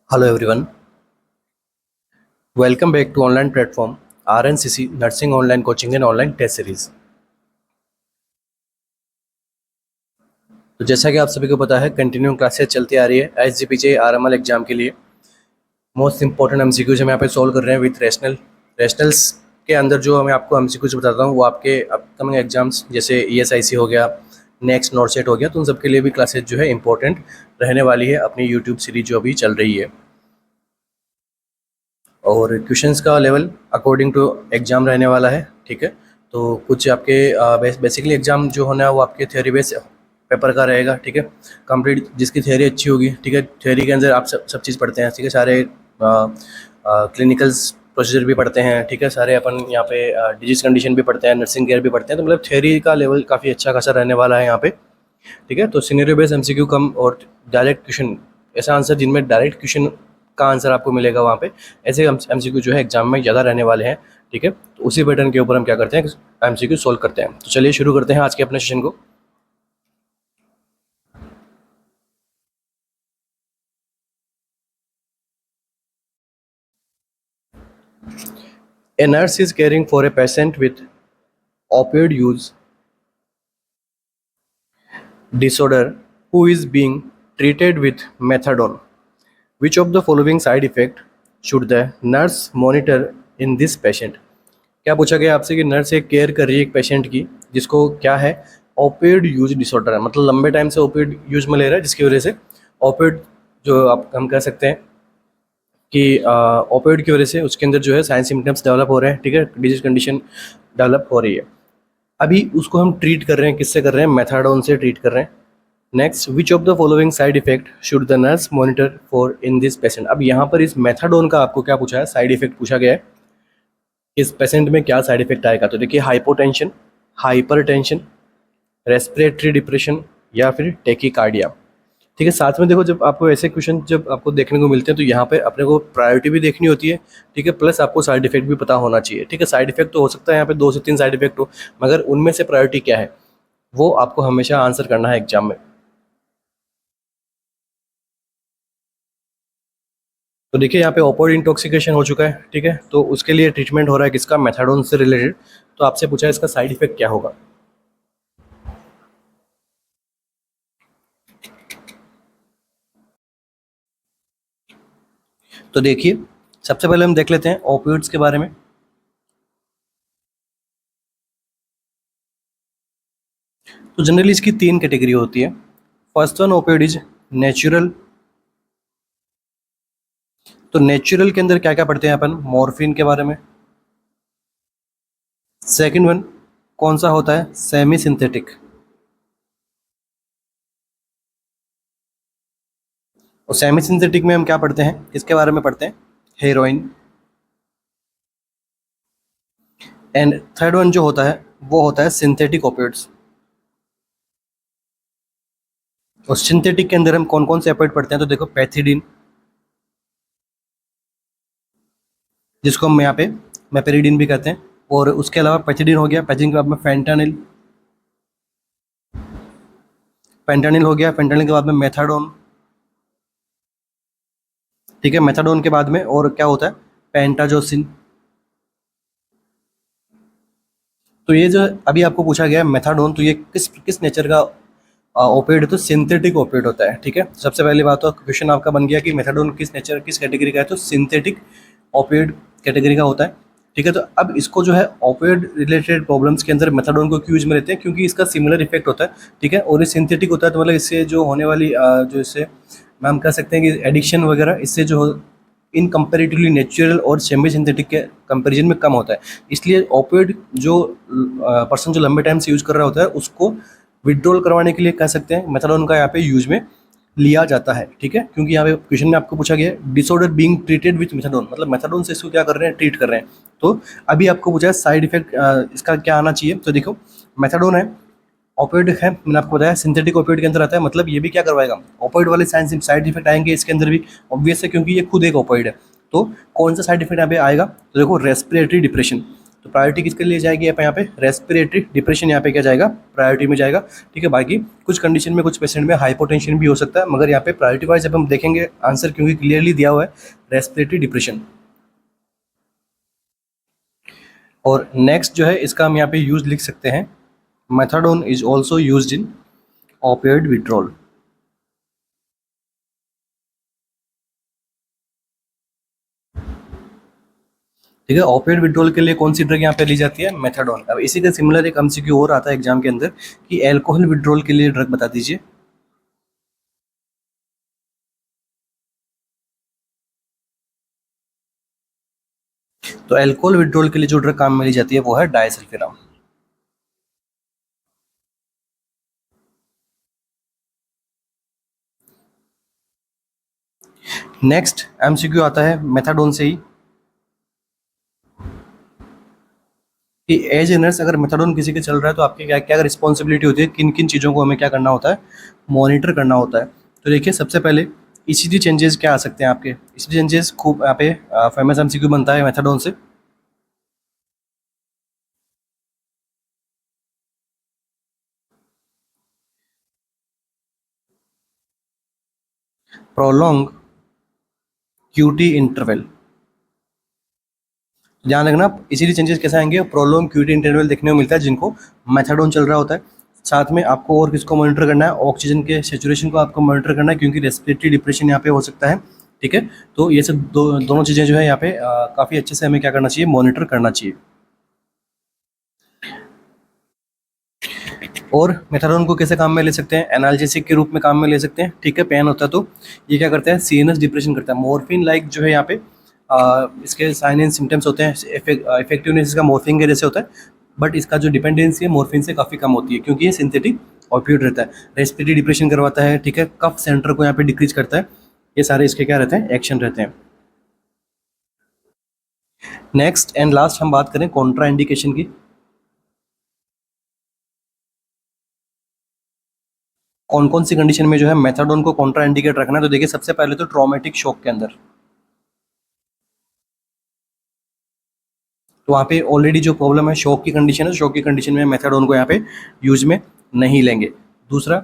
Hello everyone, welcome back to online platform RNCC Nursing Online Coaching and Online Test Series। तो जैसा कि आप सभी को पता है कंटिन्यूइंग क्लासेस चलती आ रही है SGPJ RML एग्जाम के लिए। मोस्ट इंपॉर्टेंट एमसीक्यूज हम यहाँ पे सॉल्व कर रहे हैं विथ रैशनल्स के अंदर जो मैं आपको एमसीक्यूज बताता हूँ वो आपके अपकमिंग एग्जाम्स जैसे ESIC हो गया, नेक्स्ट नॉर्सेट हो गया, तो उन सब के लिए भी क्लासेज जो है इंपॉर्टेंट रहने वाली है अपनी यूट्यूब सीरीज जो अभी चल रही है। और क्वेश्चंस का लेवल अकॉर्डिंग टू एग्ज़ाम रहने वाला है। ठीक है, तो कुछ आपके बेसिकली एग्ज़ाम जो होना है वो आपके थ्योरी बेस पेपर का रहेगा। ठीक है, कंप्लीट जिसकी थ्योरी अच्छी होगी। ठीक है, थ्योरी के अंदर आप सब चीज़ पढ़ते हैं। ठीक है, सारे क्लिनिकल्स प्रोसीजर भी पढ़ते हैं। ठीक है, सारे अपन यहाँ पे डिजीज कंडीशन भी पढ़ते हैं, नर्सिंग केयर भी पढ़ते हैं, तो मतलब थ्योरी का लेवल काफ़ी अच्छा खासा रहने वाला है यहाँ पे। ठीक है, तो सिनेरियो बेस्ड एमसीक्यू कम और डायरेक्ट क्वेश्चन, ऐसा आंसर जिनमें डायरेक्ट क्वेश्चन का आंसर आपको मिलेगा वहाँ पे, ऐसे एमसीक्यू जो है एग्जाम में ज़्यादा रहने वाले हैं। ठीक है, तो उसी पैटर्न के ऊपर हम क्या करते हैं, एमसीक्यू सोल्व करते हैं। तो चलिए शुरू करते हैं आज के अपने सेशन को। A nurse is caring for a patient with opioid use disorder who is being treated with methadone. Which of the following side effect should the nurse monitor in this patient? क्या पूछा गया आपसे कि nurse एक care कर रही है एक पेशेंट की जिसको क्या है, ओपियोइड यूज डिसऑर्डर है, मतलब लंबे टाइम से ओपियोइड यूज में ले रहा है जिसकी वजह से ओपियोइड जो आप हम कह सकते हैं कि ओपियोइड की वजह से उसके अंदर जो है साइन सिम्टम्स डेवलप हो रहे हैं। ठीक है, डिजीज कंडीशन डेवलप हो रही है। अभी उसको हम ट्रीट कर रहे हैं, किससे कर रहे हैं, मेथाडोन से ट्रीट कर रहे हैं। Next, which of the following side effect should the nurse monitor for in this patient. अब यहाँ पर इस मेथाडोन का आपको क्या पूछा है, साइड इफेक्ट पूछा गया है, इस पेशेंट में क्या साइड इफेक्ट आएगा। तो देखिए, हाइपोटेंशन, हाइपरटेंशन, रेस्पिरेटरी डिप्रेशन या फिर टेकिकार्डिया। ठीक है, साथ में देखो जब आपको ऐसे क्वेश्चन जब आपको देखने को मिलते हैं तो यहाँ पे अपने को प्रायोरिटी भी देखनी होती है। ठीक है, प्लस आपको साइड इफेक्ट भी पता होना चाहिए। ठीक है, साइड इफेक्ट तो हो सकता है यहाँ पे 2 से 3 साइड इफेक्ट हो, मगर उनमें से प्रायोरिटी क्या है वो आपको हमेशा आंसर करना है एग्जाम में। तो देखिए, यहाँ पे ओपियोइड इंटॉक्सिकेशन हो चुका है। ठीक है, तो उसके लिए ट्रीटमेंट हो रहा है किसका, मेथाडोन से रिलेटेड। तो आपसे पूछा है इसका साइड इफेक्ट क्या होगा। तो देखिए, सबसे पहले हम देख लेते हैं ओपियोइड्स के बारे में। तो जनरली इसकी 3 कैटेगरी होती है। First one, opioid is natural. तो नेचुरल के अंदर क्या क्या पढ़ते हैं अपन, मॉर्फिन के बारे में। सेकंड वन कौन सा होता है, सेमी सिंथेटिक। और सेमी सिंथेटिक में हम क्या पढ़ते हैं, किसके बारे में पढ़ते हैं, हेरोइन। एंड थर्ड वन जो होता है वो होता है सिंथेटिक ओपियोइड्स। और सिंथेटिक के अंदर हम कौन कौन से ओपियोइड पढ़ते हैं, तो देखो, पैथिडीन, जिसको हम यहाँ पे मेपेरिडीन भी कहते हैं। और उसके अलावा पैथिडीन हो गया, पैथिडीन के बाद में फेंटानिल, फेंटानिल हो गया, फेंटानिल के बाद में मेथाडोन। ठीक है, मेथाडोन के बाद में और क्या होता है, पेंटाजोसिन। तो ये जो अभी आपको पूछा गया है मेथाडोन, तो ये किस किस नेचर का ओपियोइड है, तो सिंथेटिक ओपियोइड होता है। ठीक है, सबसे पहली बात तो क्वेश्चन आपका बन गया कि मेथाडोन किस नेचर किस कैटेगरी का है, तो सिंथेटिक ओपियोइड कैटेगरी का होता है। ठीक है, तो अब इसको जो है ओपियोइड रिलेटेड प्रॉब्लम्स के अंदर मेथाडोन को क्यों यूज में लेते हैं, क्योंकि इसका सिमिलर इफेक्ट होता है। ठीक है, और ये सिंथेटिक होता है, तो मतलब इससे जो होने वाली जो इससे हम कह सकते हैं कि एडिक्शन वगैरह इससे जो इन कंपेरेटिवली नेचुरल और सेमी सिंथेटिक के कंपैरिजन में कम होता है। इसलिए ओपियोइड जो पर्सन जो लंबे टाइम से यूज कर रहा होता है उसको विड्रॉल करवाने के लिए कह सकते हैं मेथाडोन का यहाँ पे यूज में लिया जाता है। ठीक है, क्योंकि यहाँ पे क्वेश्चन में आपको पूछा गया है disorder being treated with methadone, मतलब मेथाडोन से इसको क्या कर रहे हैं, ट्रीट कर रहे हैं। तो अभी आपको पूछा है साइड इफेक्ट इसका क्या आना चाहिए। तो देखो, मेथाडोन है, ओपियोइड है, मैंने आपको बताया सिंथेटिक ओपियोइड के अंदर आता है, मतलब ये भी क्या करवाएगा, ओपियोइड वाले साइड इफेक्ट आएंगे इसके अंदर भी, ऑब्वियस है क्योंकि ये खुद एक ओपियोइड है। तो कौन सा साइड इफेक्ट यहाँ पे आएगा, तो देखो, रेस्पिरेटरी डिप्रेशन। तो प्रायोरिटी किसके लिए जाएगी यहाँ पे रेस्पिरेटरी डिप्रेशन यहाँ पे क्या जाएगा, प्रायोरिटी में जाएगा। ठीक है, बाकी कुछ कंडीशन में कुछ पेशेंट में हाइपोटेंशन भी हो सकता है, मगर यहाँ पे प्रायोरिटी वाइज जब हम देखेंगे आंसर क्योंकि क्लियरली दिया हुआ है रेस्पिरेटरी डिप्रेशन। और नेक्स्ट जो है इसका हम यहाँ पे यूज लिख सकते हैं, methadone is also use in ऑपियोइड withdrawal. ठीक है, ऑपियोइड विड्रॉल के लिए कौन सी ड्रग यहाँ पे ली जाती है, मेथाडोन। अब इसी का सिमिलर एक एमसीक्यू और आता है एग्जाम के अंदर कि एल्कोहल विड्रॉल के लिए ड्रग बता दीजिए। तो एल्कोहल विड्रॉल के लिए जो ड्रग काम में ली जाती है वो है डायसल्फिराम। नेक्स्ट एमसीक्यू आता है मेथाडोन से ही कि एज ए नर्स अगर मेथाडोन किसी के चल रहा है तो आपकी क्या क्या रिस्पॉन्सिबिलिटी होती है, किन किन चीज़ों को हमें क्या करना होता है, मॉनिटर करना होता है। तो देखिए सबसे पहले ईसीजी चेंजेस क्या आ सकते हैं आपके, ईसीजी चेंजेस खूब यहाँ पे फेमस एमसीक्यू बनता है मेथाडोन से। प्रोलॉन्ग क्यूटी इंटरवल, ध्यान रखना इसीलिए चेंजेस कैसे आएंगे, प्रोलॉन्ग क्यूटी इंटरवल देखने को मिलता है जिनको मेथाडोन चल रहा होता है। साथ में आपको और किसको मॉनिटर करना है, ऑक्सीजन के सेचुरेशन को आपको मॉनिटर करना है क्योंकि रेस्पिरेटरी डिप्रेशन यहाँ पे हो सकता है। ठीक है, तो ये सब दोनों चीज़ें जो है यहाँ पे काफ़ी अच्छे से हमें क्या करना चाहिए, मॉनिटर करना चाहिए। और मेथाडोन को कैसे काम में ले सकते हैं, एनाल्जेसिक के रूप में काम में ले सकते हैं। ठीक है, पेन होता है तो ये क्या करता है, सीएनएस डिप्रेशन करता है। मॉर्फिन लाइक जो है यहाँ पे इसके साइन एंड सिम्टम्स होते हैं, इफेक्टिवनेस इसका मॉर्फिन के जैसे होता है, बट इसका जो डिपेंडेंसी है मॉर्फिन से काफ़ी कम होती है क्योंकि ये सिंथेटिक ऑपियोइड रहता है। रेस्पिरेटरी डिप्रेशन करवाता है, ठीक है, कफ सेंटर को यहाँ पे डिक्रीज करता है। ये सारे इसके क्या रहते हैं, एक्शन रहते हैं। नेक्स्ट एंड लास्ट हम बात करें कॉन्ट्रा इंडिकेशन की। कौन कौन सी कंडीशन में जो है मेथाडोन को कॉन्ट्रा इंडिकेट रखना है, तो देखिए सबसे पहले तो ट्रॉमेटिक शॉक के अंदर, तो वहाँ पे ऑलरेडी जो प्रॉब्लम है शॉक की कंडीशन है, शॉक की कंडीशन में मेथाडोन को यहाँ पे यूज में नहीं लेंगे। दूसरा,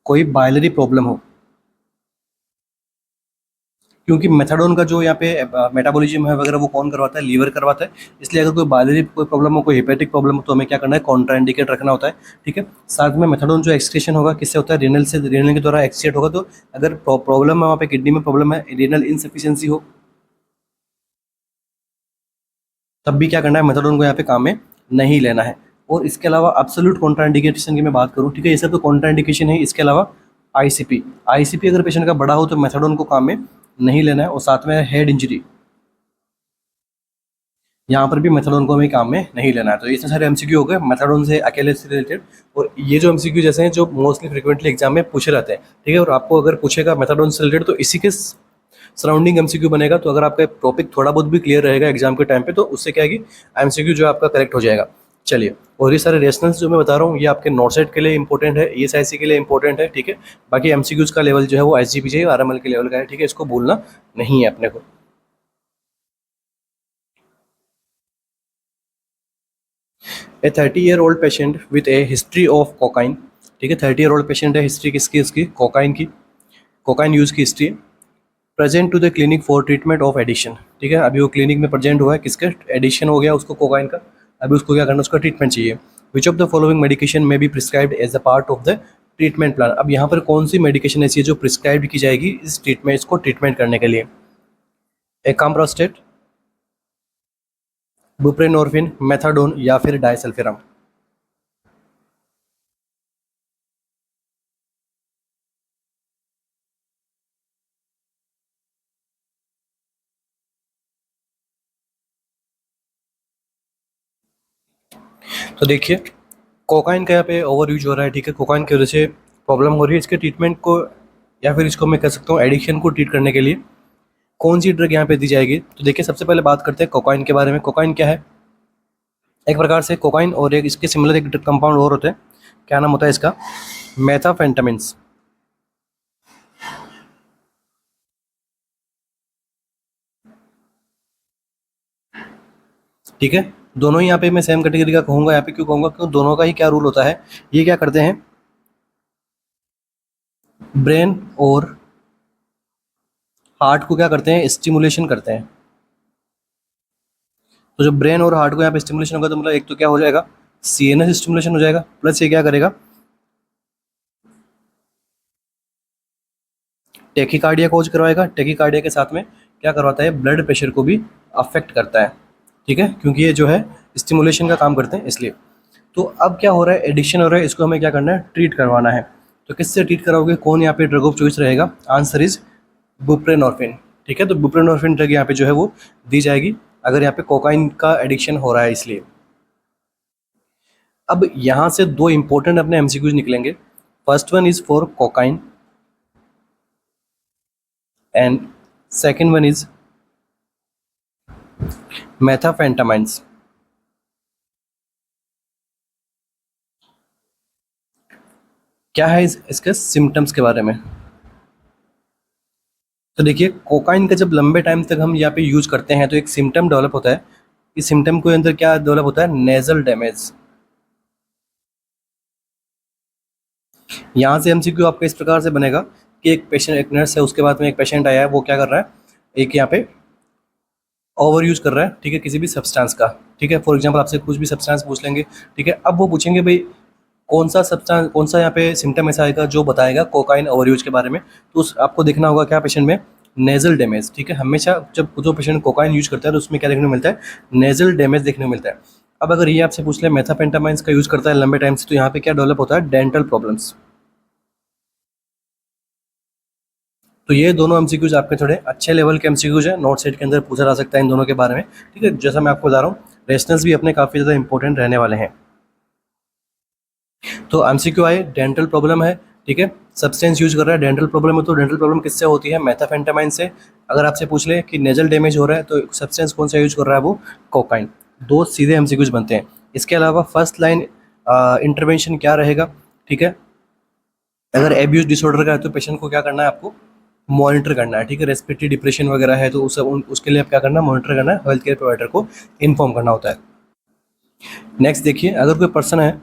कोई बायलरी प्रॉब्लम हो, क्योंकि मेथाडोन का जो यहाँ पे मेटाबॉलिज्म है वगैरह वो कौन करवाता है, लीवर करवाता है। इसलिए अगर कोई बायलरी कोई प्रॉब्लम हो, कोई हेपेटिक प्रॉब्लम हो, तो हमें क्या करना है, कॉन्ट्रा इंडिकेट रखना होता है। ठीक है, साथ में मेथाडोन जो एक्सक्रीशन होगा किससे होता है, रेनल से, रेनल के द्वारा एक्सक्रीट होगा। तो अगर प्रॉब्लम है वहाँ पे किडनी में प्रॉब्लम है, रेनल इनसफिशियंसी हो, तब भी क्या करना है, मेथाडोन को यहाँ पे काम में नहीं लेना है। और इसके अलावा एब्सोल्यूट कॉन्ट्राइंडिकेशन की मैं बात करूँ, ठीक है, ये सब तो कॉन्ट्राइंडिकेशन है। इसके अलावा आईसीपी, आईसीपी अगर पेशेंट का बड़ा हो तो मेथाडोन को काम में नहीं लेना है। और साथ में हेड इंजरी, यहाँ पर भी मेथाडोन को हमें काम में नहीं लेना है। तो ये सारे एमसीक्यू हो गए मेथाडोन से अकेले से रिलेटेड। और ये जो एमसीक्यू जैसे हैं जो मोस्टली फ्रिक्वेंटली एग्जाम में पूछे रहते हैं, ठीक है, और आपको अगर पूछेगा मेथाडोन से रिलेटेड तो इसी के सराउंडिंग एमसीक्यू बनेगा। तो अगर आपका टॉपिक थोड़ा बहुत भी क्लियर रहेगा एग्जाम के टाइम पे तो उससे क्या है कि एमसीक्यू जो है आपका करेक्ट हो जाएगा। चलिए, और ये सारे रेशनल्स जो मैं बता रहा हूँ ये आपके नॉट सेट के लिए इंपॉर्टेंट है, ईएसआईसी के लिए इंपॉर्टेंट है। ठीक है, बाकी एमसीक्यूज का लेवल जो है वो एसजीपीजे आरएमएल के लेवल का है। ठीक है, इसको भूलना नहीं है अपने को। ए 30-year-old patient with A history of cocaine, ठीक है, 30-year-old पेशेंट है, हिस्ट्री किसकी, इसकी कोकाइन की, कोकाइन यूज़ की हिस्ट्री है। Present to the clinic for treatment of addiction, ठीक है, अभी वो क्लिनिक में प्रेजेंट हुआ है, किसके एडिक्शन हो गया उसको कोकाइन का, अभी उसको क्या करना, उसका ट्रीटमेंट चाहिए। Which of the following medication में be prescribed as a part of the treatment plan, अब यहाँ पर कौन सी मेडिकेशन ऐसी है जो प्रिस्क्राइब की जाएगी इस ट्रीटमेंट, इसको ट्रीटमेंट करने के लिए, एकाम्प्रोस्टेट, बुप्रेनोर्फिन, मेथाडोन या फिर डायसल्फिराम। तो देखिए कोकाइन का यहाँ पे ओवर यूज हो रहा है, ठीक है, कोकाइन की वजह से प्रॉब्लम हो रही है, इसके ट्रीटमेंट को या फिर इसको मैं कह सकता हूँ एडिक्शन को ट्रीट करने के लिए कौन सी ड्रग यहाँ पे दी जाएगी। तो देखिए सबसे पहले बात करते हैं कोकाइन के बारे में। कोकाइन क्या है, एक प्रकार से कोकाइन और एक इसके सिमिलर एक कंपाउंड और होते हैं, क्या नाम होता है इसका, मेथाफेंटामिन्स। ठीक है, दोनों ही यहाँ पे मैं सेम कैटेगरी का कहूँगा। यहाँ पे क्यों कहूँगा, क्यों दोनों का ही क्या रूल होता है, ये क्या करते हैं, ब्रेन और हार्ट को क्या करते हैं, स्टिमुलेशन करते हैं। तो जब ब्रेन और हार्ट को यहाँ पे स्टिमुलेशन होगा तो मतलब एक तो क्या हो जाएगा, सीएनएस स्टिमुलेशन हो जाएगा, प्लस ये क्या करेगा, टेकिकार्डिया कोज करवाएगा। टेकिकार्डिया के साथ में क्या करवाता है, ब्लड प्रेशर को भी अफेक्ट करता है। ठीक है, क्योंकि ये जो है स्टिमुलेशन का काम करते हैं इसलिए। तो अब क्या हो रहा है, एडिक्शन हो रहा है, इसको हमें क्या करना है, ट्रीट करवाना है। तो किससे ट्रीट कराओगे, कौन यहाँ पे ड्रग ऑफ चॉइस रहेगा, आंसर इज बुप्रेनॉर्फिन। ठीक है, तो बुप्रेनॉर्फिन ड्रग यहाँ पे जो है वो दी जाएगी अगर यहाँ पे कोकाइन का एडिक्शन हो रहा है इसलिए। अब यहाँ से दो इंपॉर्टेंट अपने एमसीक्यूज निकलेंगे। First one is for cocaine and second one is methamphetamines. क्या है इसके सिम्टम्स के बारे में। तो देखिए, कोकाइन का जब लंबे टाइम तक हम यहाँ पे यूज करते हैं तो एक सिम्टम डेवलप होता है। इस सिम्टम के अंदर क्या डेवलप होता है, नेजल डैमेज। यहाँ से एमसीक्यू आपका इस प्रकार से बनेगा कि एक पेशेंट, एक नर्स है, उसके बाद में एक पेशेंट आया है, वो क्या कर रहा है, एक यहाँ पे ओवर यूज कर रहा है, ठीक है, किसी भी सब्सटेंस का। ठीक है, फॉर एग्जांपल आपसे कुछ भी सब्सटेंस पूछ लेंगे। ठीक है, अब वो पूछेंगे भाई कौन सा सब्सटेंस, कौन सा यहाँ पे सिम्टम ऐसा आएगा जो बताएगा कोकाइन ओवर यूज के बारे में। तो उस आपको देखना होगा क्या पेशेंट में, नेजल डैमेज। ठीक है, हमेशा जब जो पेशेंट कोकाइन यूज करता है तो उसमें क्या देखने को मिलता है, नेजल डैमेज देखने को मिलता है। अब अगर ये आपसे पूछ ले मेथापेंटामाइंस का यूज करता है लंबे टाइम से, तो यहाँ पे क्या डेवलप होता है, डेंटल प्रॉब्लम्स। तो ये दोनों एमसीक्यूज आपके थोड़े अच्छे लेवल के एमसीक्यूज हैं, नोट सेट के अंदर पूछा जा सकता है इन दोनों के बारे में। ठीक है, जैसा मैं आपको बता रहा हूँ, रेशनल्स भी अपने काफ़ी ज़्यादा इंपॉर्टेंट रहने वाले हैं। तो एमसीक्यू आए, डेंटल प्रॉब्लम है। ठीक है, सब्सटेंस यूज कर रहा है, डेंटल प्रॉब्लम है, तो डेंटल प्रॉब्लम किससे होती है, मेथाफेंटामाइन से। अगर आपसे पूछ ले कि नेजल डैमेज हो रहा है तो सब्सटेंस कौन सा यूज कर रहा है, वो कोकाइन। दो सीधे एमसीक्यूज बनते हैं। इसके अलावा फर्स्ट लाइन इंटरवेंशन क्या रहेगा। ठीक है, अगर एब्यूज डिसऑर्डर का है तो पेशेंट को क्या करना है, आपको मॉनिटर करना है। ठीक है, रेस्पिरेटरी डिप्रेशन वगैरह है तो उसके लिए आप क्या करना है, मॉनिटर करना है, हेल्थ केयर प्रोवाइडर को इन्फॉर्म करना होता है। नेक्स्ट देखिए, अगर कोई पर्सन है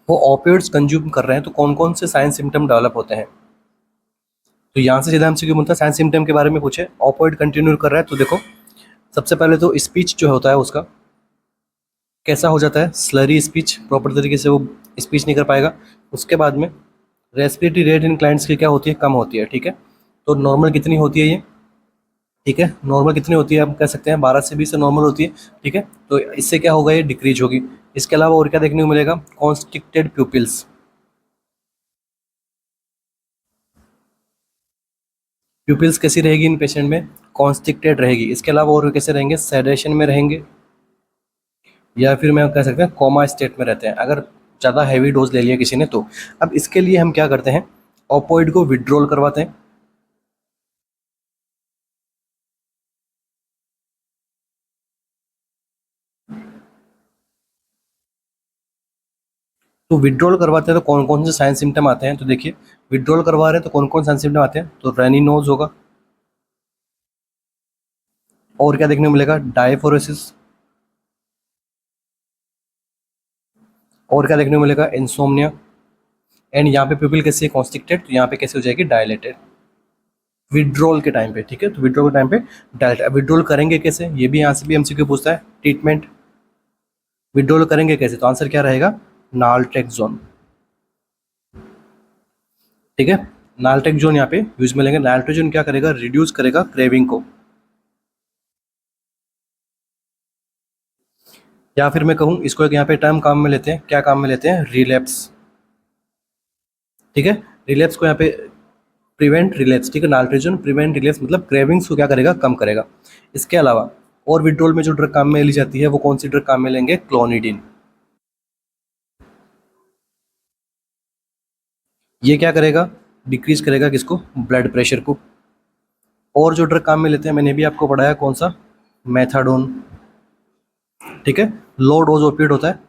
वो ओपियोइड्स कंज्यूम कर रहे हैं तो कौन कौन से साइन सिम्टम डेवलप होते हैं। तो यहाँ से सीधा हमसे क्यों बोलता है, साइन सिम्टम के बारे में पूछे, ओपियोइड कंटिन्यू कर रहा है तो देखो, सबसे पहले तो स्पीच जो होता है उसका कैसा हो जाता है, स्लरी स्पीच, प्रॉपर तरीके से वो स्पीच नहीं कर पाएगा। उसके बाद में रेस्पिरेटरी रेट इन क्लाइंट्स की क्या होती है, कम होती है। ठीक है, तो नॉर्मल कितनी होती है ये, ठीक है, नॉर्मल कितनी होती है, हम कह सकते हैं 12 से 20 से नॉर्मल होती है। ठीक है, तो इससे क्या होगा, ये डिक्रीज होगी। इसके अलावा और क्या देखने को मिलेगा, कॉन्स्ट्रिक्टेड प्यूपिल्स। प्यूपिल्स कैसी रहेगी इन पेशेंट में, कॉन्स्ट्रिक्टेड रहेगी। इसके अलावा और कैसे रहेंगे, सेडेशन में रहेंगे, या फिर मैं कह सकते हैं कोमा स्टेट में रहते हैं अगर ज़्यादा हैवी डोज ले लिया किसी ने तो। अब इसके लिए हम क्या करते हैं, ओपोइड को विड्रॉल करवाते हैं। तो विड्रॉल करवाते हैं तो कौन कौन से साइन सिम्टम आते हैं, तो देखिए, विड्रॉल करवा रहे हैं तो कौन कौन साइन सिम्टम आते हैं, तो रनी नोज होगा, और क्या देखने को मिलेगा, डायफोरेसिस, और क्या देखने को मिलेगा, इंसोम्निया। एंड यहाँ पे पिपिल कैसे है, कॉन्स्ट्रिक्टेड, तो यहाँ पे कैसे हो जाएगी, डायलेटेड, विड्रॉल के टाइम पे। ठीक है, तो विड्रॉल के टाइम पे डायलेटेड। विड्रॉल करेंगे कैसे, ये भी यहाँ से भी एमसीक्यू पूछता है, ट्रीटमेंट विड्रॉल करेंगे कैसे, तो आंसर क्या रहेगा, नाल्ट्रेक्सोन। ठीक है, नाल्ट्रेक्सोन यहाँ पे यूज में लेंगे। नाल्ट्रेक्सोन क्या करेगा, रिड्यूस करेगा क्रेविंग को। या फिर मैं कहूँ इसको एक यहाँ पे टर्म काम में लेते हैं, क्या काम में लेते हैं, रिलैप्स। ठीक है, रिलैप्स को यहाँ पे प्रिवेंट रिलैप्स। ठीक है, नाल्ट्रेजन प्रिवेंट रिलैप्स मतलब क्रेविंग्स को क्या करेगा, कम करेगा। इसके अलावा और विड्रॉल में जो ड्रग काम में ली जाती है वो कौन सी ड्रग काम में लेंगे, क्लोनिडीन। ये क्या करेगा, डिक्रीज करेगा किसको, ब्लड प्रेशर को। और जो ड्रग काम में लेते हैं मैंने भी आपको पढ़ाया, कौन सा, मैथाडोन। ठीक है, लो डोज ओपिएट होता है।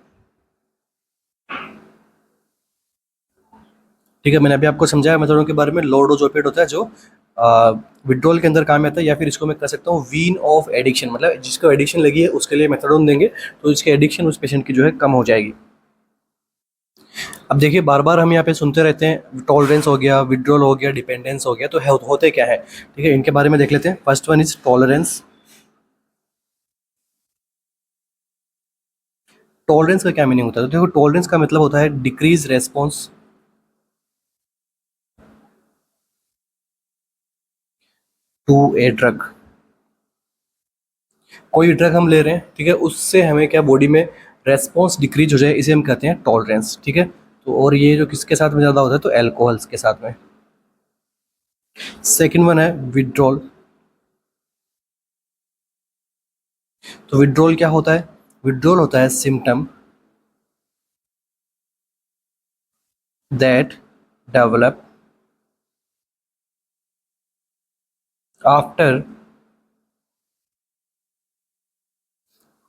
ठीक है, मैंने अभी आपको समझाया मेथडोन के बारे में। लो डोज ओपिएट होता है जो विड्रॉल के अंदर काम आता है, या फिर इसको मैं कह सकता हूँ वीन ऑफ एडिक्शन, मतलब जिसको एडिक्शन लगी है उसके लिए मेथडोन देंगे तो इसकी एडिक्शन उस पेशेंट की जो है कम हो जाएगी। अब देखिए, बार बार हम यहाँ पे सुनते रहते हैं टॉलरेंस हो गया, विड्रॉल हो गया, डिपेंडेंस हो गया, तो होते क्या है, ठीक है, इनके बारे में देख लेते हैं। First one is tolerance. Tolerance का क्या मीनिंग होता है? तो देखो, टॉलरेंस का मतलब होता है decrease response to a drug. कोई ड्रग हम ले रहे हैं, ठीक है, उससे हमें क्या बॉडी में रेस्पॉन्स डिक्रीज हो जाए, इसे हम कहते हैं टॉलरेंस। ठीक है, तो और ये जो किसके साथ में ज़्यादा होता है, तो एल्कोहल्स के साथ में। सेकेंड वन है विड्रॉल। तो विड्रॉल क्या होता है? विड्रॉल होता है symptom that develop after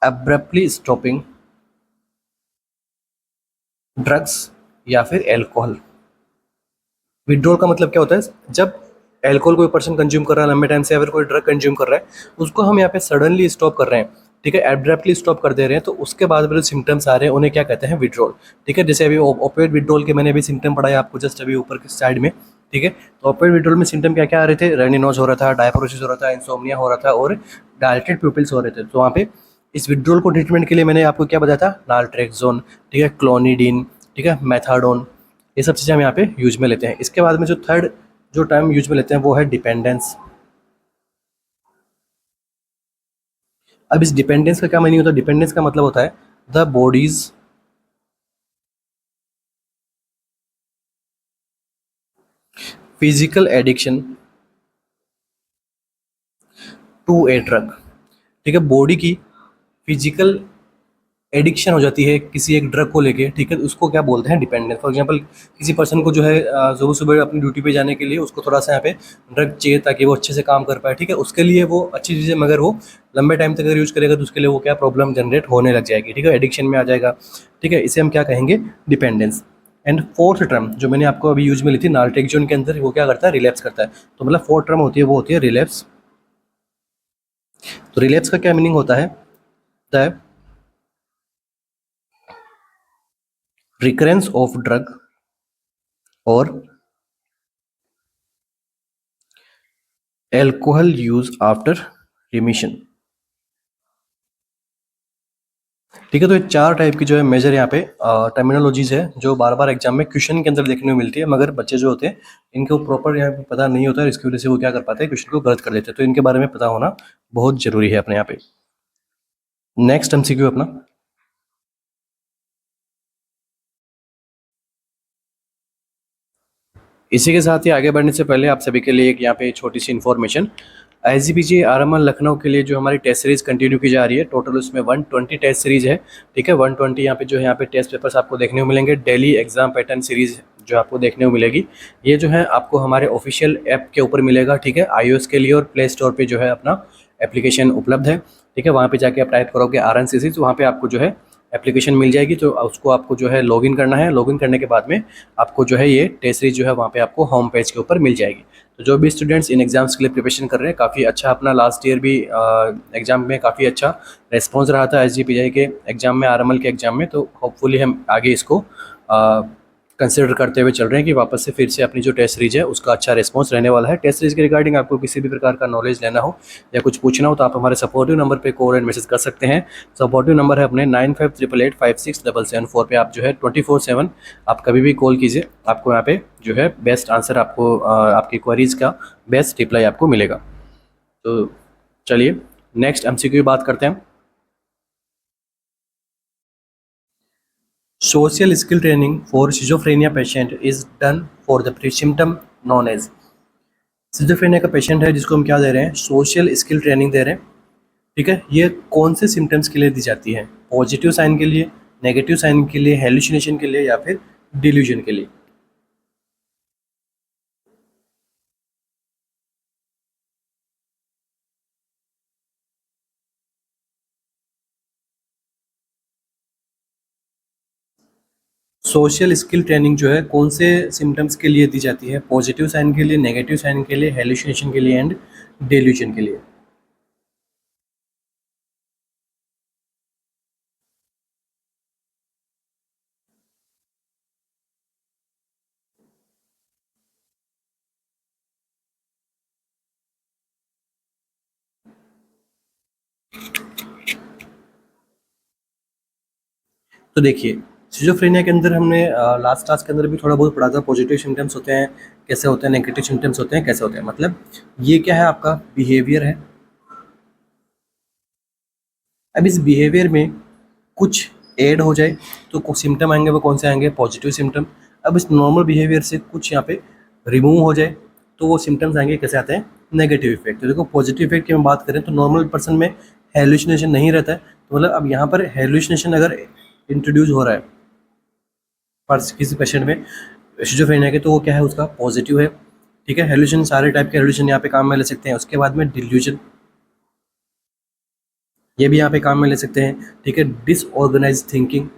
abruptly stopping drugs या फिर एल्कोहल। विड्रॉल का मतलब क्या होता है? जब एल्कोहल कोई पर्सन कंज्यूम कर रहा है लंबे टाइम से, या फिर कोई ड्रग कंज्यूम कर रहा है, उसको हम यहाँ पे सडनली स्टॉप कर रहे हैं, ठीक है, एब्रप्टली स्टॉप कर दे रहे हैं, तो उसके बाद में जो सिम्टम्स आ रहे हैं उन्हें क्या कहते हैं? विड्रॉल। ठीक है, जैसे अभी ओपियोइड विड्रॉल के मैंने अभी सिम्टम पढ़ाया आपको जस्ट अभी ऊपर के साइड में। ठीक है, तो ओपियोइड विड्रॉल में सिम्टम क्या क्या आ रहे थे? रनी नोज हो रहा था, डायप्रोसिस हो रहा था, इंसोम्निया हो रहा था, और डायलेटेड प्यूपिल्स हो रहे थे। तो वहाँ पे इस विड्रॉल को ट्रीटमेंट के लिए मैंने आपको क्या बताया था? नाल्ट्रेक्सोन, ठीक है, क्लोनिडीन, ठीक है, मेथाडोन, ये सब चीज़ें हम यहाँ पे यूज में लेते हैं। इसके बाद में जो थर्ड जो टर्म यूज में लेते हैं वो है डिपेंडेंस। अब इस डिपेंडेंस का क्या मीनिंग होता है? डिपेंडेंस का मतलब होता है the body's physical addiction to a drug. ठीक है, बॉडी की फिजिकल एडिक्शन हो जाती है किसी एक ड्रग को लेके, ठीक है, तो उसको क्या बोलते हैं? डिपेंडेंस। फॉर एग्जांपल, किसी पर्सन को जो है सुबह सुबह अपनी ड्यूटी पे जाने के लिए उसको थोड़ा सा यहाँ पे ड्रग चाहिए ताकि वो अच्छे से काम कर पाए, ठीक है, उसके लिए वो अच्छी चीज़ है, मगर वो लंबे टाइम तक अगर यूज़ करेगा तो उसके लिए वो क्या प्रॉब्लम जनरेट होने लग जाएगी, ठीक है, एडिक्शन में आ जाएगा। ठीक है, इसे हम क्या कहेंगे? डिपेंडेंस। एंड फोर्थ टर्म जो मैंने आपको अभी यूज में ली थी नाल्ट्रेक्सोन के अंदर, वो क्या करता है? रिलैप्स करता है। तो मतलब फोर्थ टर्म होती है वो होती है रिलैप्स। तो रिलैप्स का क्या मीनिंग होता है? द रिकरेंस ऑफ ड्रग और एल्कोहल यूज आफ्टर रिमिशन। ठीक है, तो ये चार टाइप की जो है मेजर यहाँ पे टर्मिनोलॉजीज है जो बार बार एग्जाम में क्वेश्चन के अंदर देखने को मिलती है, मगर बच्चे जो होते हैं इनको प्रॉपर यहाँ पे पता नहीं होता है, इसकी वजह से वो क्या कर पाते हैं? क्वेश्चन को गलत कर देते हैं। तो इनके बारे में पता होना बहुत जरूरी है अपने यहाँ पे। नेक्स्ट एमसीक्यू अपना, इसी के साथ ही आगे बढ़ने से पहले आप सभी के लिए एक यहाँ पे छोटी सी इन्फॉर्मेशन। IGPG आरएमएल लखनऊ के लिए जो हमारी टेस्ट सीरीज कंटिन्यू की जा रही है, टोटल उसमें 120 टेस्ट सीरीज है। ठीक है, 120 यहाँ पे जो है यहाँ पे टेस्ट पेपर्स आपको देखने को मिलेंगे। डेली एग्जाम पैटर्न सीरीज जो आपको देखने को मिलेगी, ये जो है आपको हमारे ऑफिशियल ऐप के ऊपर मिलेगा। ठीक है, iOS के लिए और प्ले स्टोर पे जो है अपना एप्लीकेशन उपलब्ध है। ठीक है, वहाँ पे जाके आप टाइप करोगे RNCC, तो वहाँ पे आपको जो है एप्लीकेशन मिल जाएगी, तो उसको आपको जो है लॉगिन करना है। लॉगिन करने के बाद में आपको जो है ये टेस्ट सीरीज जो है वहाँ पे आपको होम पेज के ऊपर मिल जाएगी। तो जो भी स्टूडेंट्स इन एग्जाम्स के लिए प्रिपरेशन कर रहे हैं, काफ़ी अच्छा अपना लास्ट ईयर भी एग्जाम में काफ़ी अच्छा रेस्पॉन्स रहा था SGPI के एग्जाम में, RML के एग्जाम में, तो होपफुली हम आगे इसको कंसिडर करते हुए चल रहे हैं कि वापस से फिर से अपनी जो टेस्ट सीरीज है उसका अच्छा रिस्पांस रहने वाला है। टेस्ट सीरीज के रिगार्डिंग आपको किसी भी प्रकार का नॉलेज लेना हो या कुछ पूछना हो तो आप हमारे सपोर्टिव नंबर पे कॉल एंड मैसेज कर सकते हैं। सपोर्टिव नंबर है अपने 9588856774 पे। आप जो है 24/7 आप कभी भी कॉल कीजिए, आपको यहाँ पे जो है बेस्ट आंसर आपको आपकी क्वेरीज का बेस्ट रिप्लाई आपको मिलेगा। तो चलिए नेक्स्ट MCQ की बात करते हैं। Social skill training for schizophrenia patient is done for the symptom known as। schizophrenia का पेशेंट है जिसको हम क्या दे रहे हैं? सोशल स्किल ट्रेनिंग दे रहे हैं। ठीक है, ये कौन से सिम्टम्स के लिए दी जाती है? पॉजिटिव साइन के लिए, नेगेटिव साइन के लिए, हेलुसिनेशन के लिए, या फिर डिल्यूजन के लिए? सोशल स्किल ट्रेनिंग जो है कौन से सिम्टम्स के लिए दी जाती है? पॉजिटिव साइन के लिए, नेगेटिव साइन के लिए, हेलुसिनेशन के लिए एंड डेल्यूजन के लिए। तो देखिए, सिजोफ्रेनिया के अंदर हमने लास्ट क्लास के अंदर भी थोड़ा बहुत पढ़ा था, पॉजिटिव सिम्टम्स होते हैं कैसे होते हैं, नेगेटिव सिम्टम्स होते हैं कैसे होते हैं। मतलब ये क्या है, आपका बिहेवियर है। अब इस बिहेवियर में कुछ ऐड हो जाए तो कुछ सिम्टम आएंगे, वो कौन से आएंगे? Positive symptom. अब इस नॉर्मल बिहेवियर से कुछ यहाँ पे रिमूव हो जाए तो वो सिम्टम्स आएंगे, कैसे आते हैं? Negative effect. तो देखो, पॉजिटिव इफेक्ट की हम बात करें तो नॉर्मल पर्सन में हेलुसिनेशन नहीं रहता है, तो मतलब अब यहाँ पर हेलुसिनेशन अगर इंट्रोड्यूस हो रहा है पर किसी पेशेंट में शिजोफ्रेनिया के, तो वो क्या है, उसका पॉजिटिव है। ठीक है, हेलुसिन सारे टाइप के हेलुसिन यहाँ पे काम में ले सकते हैं। उसके बाद में डिल्यूजन, ये भी यहाँ पे काम में ले सकते हैं। ठीक है, डिसऑर्गेनाइज थिंकिंग,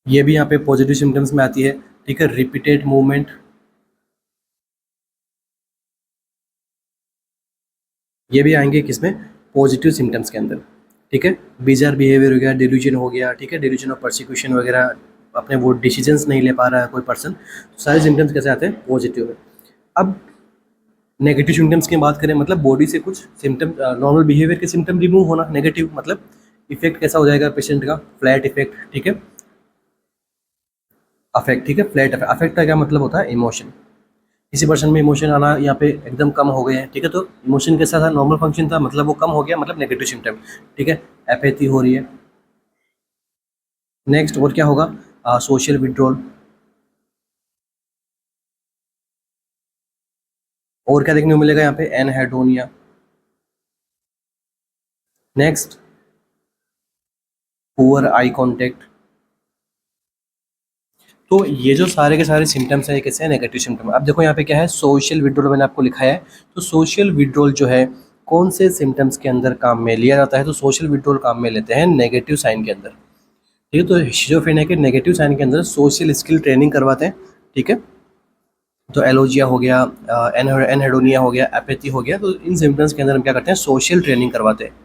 ये भी यहाँ पे पॉजिटिव सिम्टम्स में आती है। ठीक है, रिपीटेड मूवमेंट, ये भी आएंगे किसमें? पॉजिटिव सिम्टम्स के अंदर। ठीक है, बिजार बिहेवियर हो गया, डिल्यूजन हो गया। ठीक है, डिल्यूजन ऑफ परसिक्यूशन वगैरह, अपने वो डिसीजंस नहीं ले पा रहा है कोई पर्सन, तो सारे सिम्टम्स कैसे आते हैं? पॉजिटिव में। अब नेगेटिव सिम्टम्स की बात करें, मतलब बॉडी से कुछ सिम्टम, नॉर्मल बिहेवियर के सिम्टम रिमूव होना। नेगेटिव मतलब इफेक्ट कैसा हो जाएगा पेशेंट का? Flat effect. ठीक है, अफेक्ट। ठीक है, फ्लैट अफेक्ट का क्या मतलब होता है? इमोशन। किसी पर्सन में इमोशन आना यहाँ पे एकदम कम हो गए हैं। ठीक है, तो इमोशन कैसा था? नॉर्मल फंक्शन था, मतलब वो कम हो गया, मतलब नेगेटिव सिम्टम। ठीक है, एपैथी हो रही है। नेक्स्ट और क्या होगा? Social withdrawal. और क्या देखने को मिलेगा यहाँ पे? Anhedonia. Next, poor eye contact. तो ये जो सारे के सारे सिम्टम्स हैं, ये कैसे हैं? Negative symptom. अब देखो यहाँ पे क्या है, सोशल विड्रॉल मैंने आपको लिखा है। तो सोशल विड्रॉल जो है कौन से सिम्टम्स के अंदर काम में लिया जाता है? तो सोशल विड्रॉल काम में लेते हैं नेगेटिव साइन के अंदर। ठीक है, तो शिजोफ्रेनिया के नेगेटिव साइन के अंदर सोशल स्किल ट्रेनिंग करवाते हैं। ठीक है, तो एलोजिया हो गया, एनहेडोनिया हो गया, एपैथी हो गया, तो इन सिम्टम्स के अंदर हम क्या करते हैं? सोशल ट्रेनिंग करवाते हैं।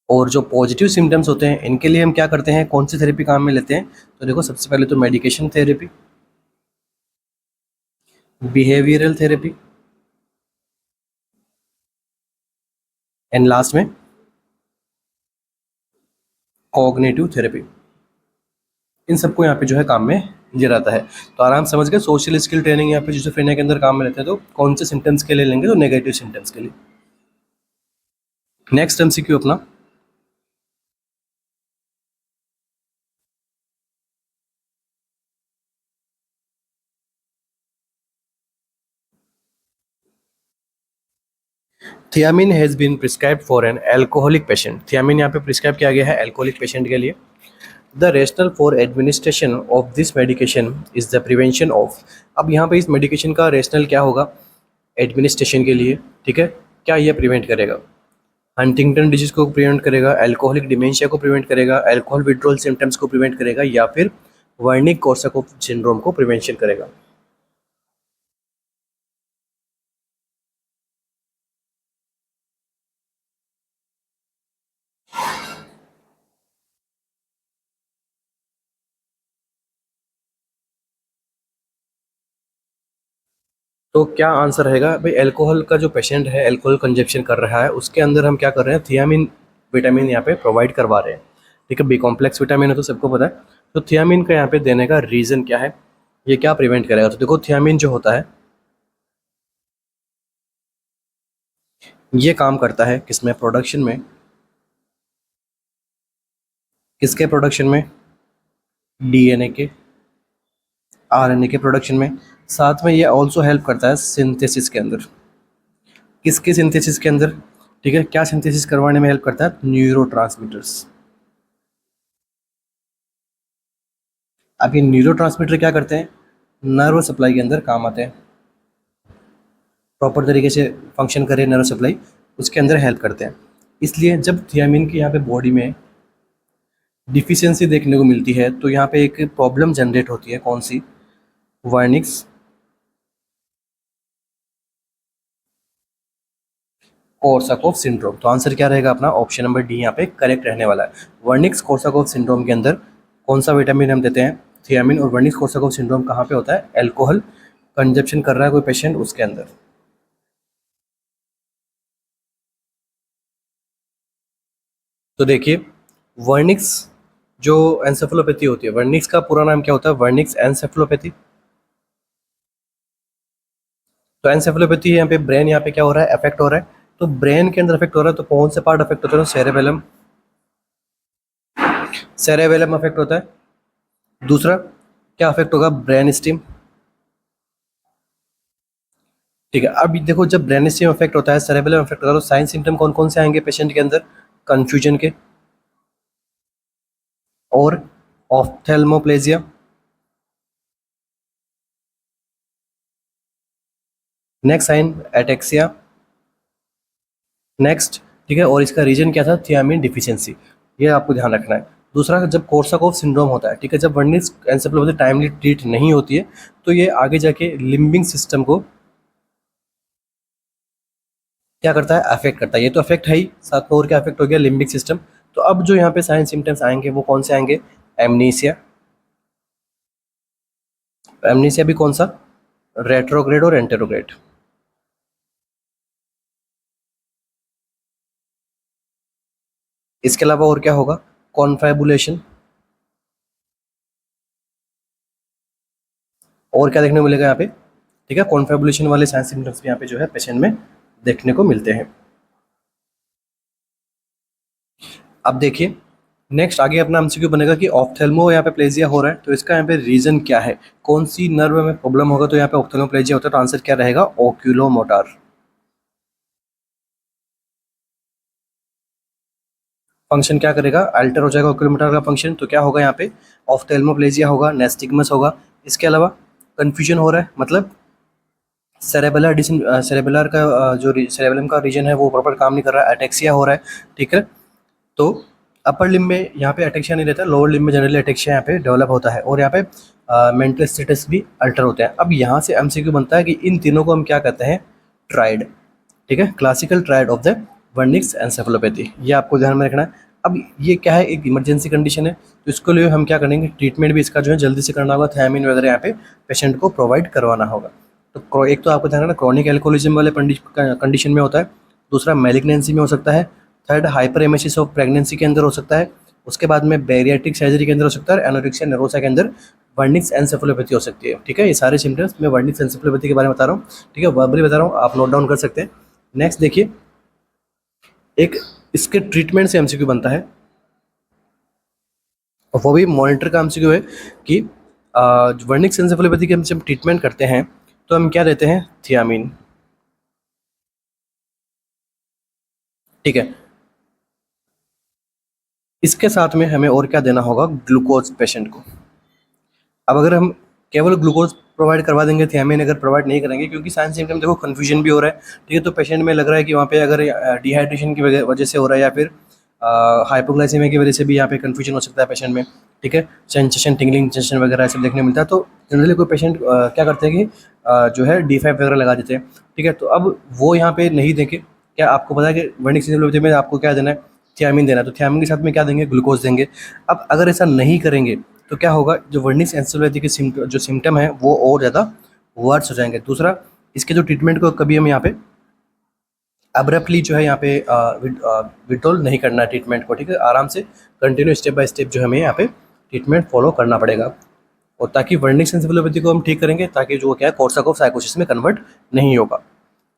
और जो पॉजिटिव सिम्टम्स होते हैं, इनके लिए हम क्या करते हैं? कौन सी थेरेपी काम में लेते हैं? तो देखो, सबसे पहले तो medication therapy, behavioural therapy, and last में कॉग्निटिव थेरेपी। इन सबको यहाँ पे जो है काम में लिया जाता है। तो आराम से समझ गए, सोशल स्किल ट्रेनिंग यहाँ पे जिसोफ्रेनिया के अंदर काम में लेते हैं, तो कौन से सिम्टम्स के लिए लेंगे? तो नेगेटिव सिम्टम्स के लिए। नेक्स्ट एमसीक्यू अपना, thiamine has been prescribed for an alcoholic patient. Thiamine यहाँ पे प्रिस्क्राइब किया गया है एल्कोहलिक पेशेंट के लिए। The rational for administration of this medication is the prevention of. अब यहाँ पे इस मेडिकेशन का रेशनल क्या होगा? एडमिनिस्ट्रेशन के लिए। ठीक है, क्या ये प्रिवेंट करेगा? हंटिंगटन डिजीज को प्रिवेंट करेगा, अल्कोहलिक डिमेंशिया को प्रिवेंट करेगा, अल्कोहल विड्रॉल सिम्टम्स को प्रिवेंट करेगा, या फिर वर्निक कोर्साकॉफ सिंड्रोम को प्रिवेंशन करेगा? तो क्या आंसर रहेगा भाई? अल्कोहल का जो पेशेंट है, अल्कोहल कंजप्शन कर रहा है, उसके अंदर हम क्या कर रहे हैं? थियामिन विटामिन यहाँ पे प्रोवाइड करवा रहे हैं। ठीक है, बी कॉम्प्लेक्स विटामिन है तो सबको पता है। तो थियामिन का यहाँ पे देने का रीज़न क्या है? ये क्या प्रिवेंट करेगा? तो देखो, थियामिन जो होता है, ये काम करता है किसमें? प्रोडक्शन में। किसके प्रोडक्शन में? डीएनए के, आरएनए के प्रोडक्शन में। साथ में ये ऑल्सो हेल्प करता है सिंथेसिस के अंदर। किसके सिंथेसिस के अंदर? ठीक है, क्या सिंथेसिस करवाने में हेल्प करता है? न्यूरोट्रांसमीटर्स। अब ये न्यूरोट्रांसमीटर क्या करते हैं? नर्व सप्लाई के अंदर काम आते हैं। प्रॉपर तरीके से फंक्शन करे नर्व सप्लाई, उसके अंदर हेल्प करते हैं। इसलिए जब थियामिन की यहाँ पे बॉडी में डिफिशियंसी देखने को मिलती है तो यहाँ पे एक प्रॉब्लम जनरेट होती है, कौन सी? Wernicke's Korsakoff syndrome. तो आंसर क्या रहेगा अपना? ऑप्शन नंबर डी यहाँ पे करेक्ट रहने वाला है। वर्निक्स कोर्साकॉफ सिंड्रोम के अंदर कौन सा विटामिन हम देते हैं? थियामिन। और वर्निक्स कोर्साकॉफ सिंड्रोम कहाँ पे होता है? एल्कोहल कंजप्शन कर रहा है कोई पेशेंट, उसके अंदर। तो देखिए, वर्निक्स जो एंसेफेलोपैथी होती है, वर्निक्स का पूरा नाम क्या होता है? Wernicke's encephalopathy. तो एंसेफेलोपैथी यहाँ पे ब्रेन, यहाँ पे क्या हो रहा है? अफेक्ट हो रहा है। तो ब्रेन के अंदर अफेक्ट हो रहा है तो कौन से पार्ट अफेक्ट होता है? सेरेबेलम, सेरेबेलम अफेक्ट होता है। दूसरा क्या अफेक्ट होगा? Brain steam. ठीक है, अब देखो, जब ब्रेन स्टीम अफेक्ट होता है, सेरेबेलम अफेक्ट होता है, तो साइन सिम्टम कौन कौन से आएंगे पेशेंट के अंदर? कंफ्यूजन के, और ऑफ्थेल्मोप्लेजिया, नेक्स्ट साइन एटेक्सिया, नेक्स्ट। ठीक है, और इसका रीजन क्या था? Thiamine deficiency. ये आपको ध्यान रखना है। दूसरा, जब कोर्साकॉफ सिंड्रोम होता है, ठीक है, जब वर्निक्स एंसेफेलोपैथी टाइमली ट्रीट नहीं होती है तो ये आगे जाके लिम्बिंग सिस्टम को क्या करता है? अफेक्ट करता है। ये तो अफेक्ट है ही, साथ में और क्या अफेक्ट हो गया? Limbic system. तो अब जो यहाँ पे साइन सिम्टम्स आएंगे वो कौन से आएंगे? एमनीसिया। एमनीसिया भी कौन सा? रेट्रोग्रेड और एंटेरोग्रेड। इसके अलावा और क्या होगा? कॉन्फेबुलेशन। और क्या देखने को मिलेगा यहाँ पे? ठीक है, कॉन्फेबुलेशन वाले साइन सिम्टम्स भी यहाँ पे जो है पेशेंट में देखने को मिलते हैं। अब देखिए, नेक्स्ट आगे अपना एमसीक्यू बनेगा कि ऑफ्थेल्मो यहाँ पे प्लेजिया हो रहा है, तो इसका यहाँ पे रीजन क्या है? कौन सी नर्व में प्रॉब्लम होगा तो यहाँ पे ऑफ्थेल्मोप्लेजिया होता है? तो आंसर क्या रहेगा? ओक्यूलोमोटर। फंक्शन क्या करेगा? अल्टर हो जाएगा ओक्यूलोमोटर का फंक्शन। तो क्या होगा यहाँ पे? ऑफ्थेल्मोप्लेजिया होगा, नेस्टिगमस होगा। इसके अलावा कंफ्यूजन हो रहा है, मतलब सेरेबेलर एडिशन, सेरेबेलर का जो सेरेबेलम का रीजन है वो प्रॉपर काम नहीं कर रहा है, अटेक्सिया हो रहा है। ठीक है, तो अपर लिम्ब में यहाँ पे अटेक्सिया नहीं रहता, लोअर लिम्ब में जनरली अटेक्सिया यहाँ पे डेवलप होता है, और यहाँ पे मेंटल स्टेटस भी अल्टर होते हैं। अब यहाँ से एमसीक्यू बनता है कि इन तीनों को हम क्या कहते हैं? ट्राइड। ठीक है, classical tried of the Wernicke's encephalopathy, ये आपको ध्यान में रखना है। अब ये क्या है? एक इमरजेंसी कंडीशन है, तो इसके लिए हम क्या करेंगे? ट्रीटमेंट भी इसका जो है जल्दी से करना होगा, थायमिन वगैरह यहाँ पे पेशेंट को प्रोवाइड करवाना होगा। तो एक तो आपको ध्यान रखना, क्रॉनिक एल्कोहलिज्म वाले कंडीशन में होता है। दूसरा मैलिग्नेंसी में हो सकता है। थर्ड, हाइपरेमेसिस ऑफ प्रेगनेंसी के अंदर हो सकता है। उसके बाद में बैरियाट्रिक सर्जरी के अंदर हो सकता है, एनोरेक्सिया नर्वोसा के अंदर वर्निक्स एंसेफेलोपैथी हो सकती है। ठीक है, ये सारे सिम्टम्स मैं वर्निक्स एंसेफेलोपैथी के बारे में बता रहा हूँ। ठीक है, वर्बली बता रहा हूँ, आप नोट डाउन कर सकते हैं। नेक्स्ट देखिए, एक इसके ट्रीटमेंट से एमसीक्यू बनता है, और वो भी मॉनिटर का एमसीक्यू है कि वर्निक्स एंसेफेलोपैथी के हम जब ट्रीटमेंट करते हैं तो हम क्या देते हैं? थियामिन। ठीक है, इसके साथ में हमें और क्या देना होगा? ग्लूकोज पेशेंट को। अब अगर हम केवल ग्लूकोज प्रोवाइड करवा देंगे, थियामिन अगर प्रोवाइड नहीं करेंगे, क्योंकि साइंस सिम्टम देखो कन्फ्यूजन भी हो रहा है। ठीक है, तो पेशेंट में लग रहा है कि वहाँ पे अगर डिहाइड्रेशन की वजह से हो रहा है, या फिर हाइपोग्लाइसीमिया की वजह से भी यहाँ पे कन्फ्यूजन हो सकता है पेशेंट में। ठीक है, सेंसेशन, टिंगलिंग सेंसेशन वगैरह ऐसे देखने को मिलता है। तो जनरली कोई पेशेंट क्या करते हैं कि जो है D5 वगैरह लगा देते हैं। ठीक है, तो अब वो यहाँ पे नहीं देंगे। क्या आपको पता है कि वर्निक एंसेफेलोपैथी में आपको क्या देना है? थियामिन देना है। तो थियामिन के साथ में क्या देंगे? ग्लूकोज देंगे। अब अगर ऐसा नहीं करेंगे तो क्या होगा? जो वर्निक एंसेफेलोपैथी के जो सिम्टम है वो और ज़्यादा वर्स हो जाएंगे। दूसरा, इसके जो ट्रीटमेंट को कभी हम यहाँ पे अब्रप्टली जो है यहाँ पे विड्रॉल नहीं करना है ट्रीटमेंट को। ठीक है, आराम से कंटिन्यू स्टेप बाय स्टेप जो हमें यहाँ पे ट्रीटमेंट फॉलो करना पड़ेगा, और ताकि वर्निक एंसेफेलोपैथी को हम ठीक करेंगे, ताकि जो क्या है कोर्साकॉफ साइकोसिस में कन्वर्ट नहीं होगा।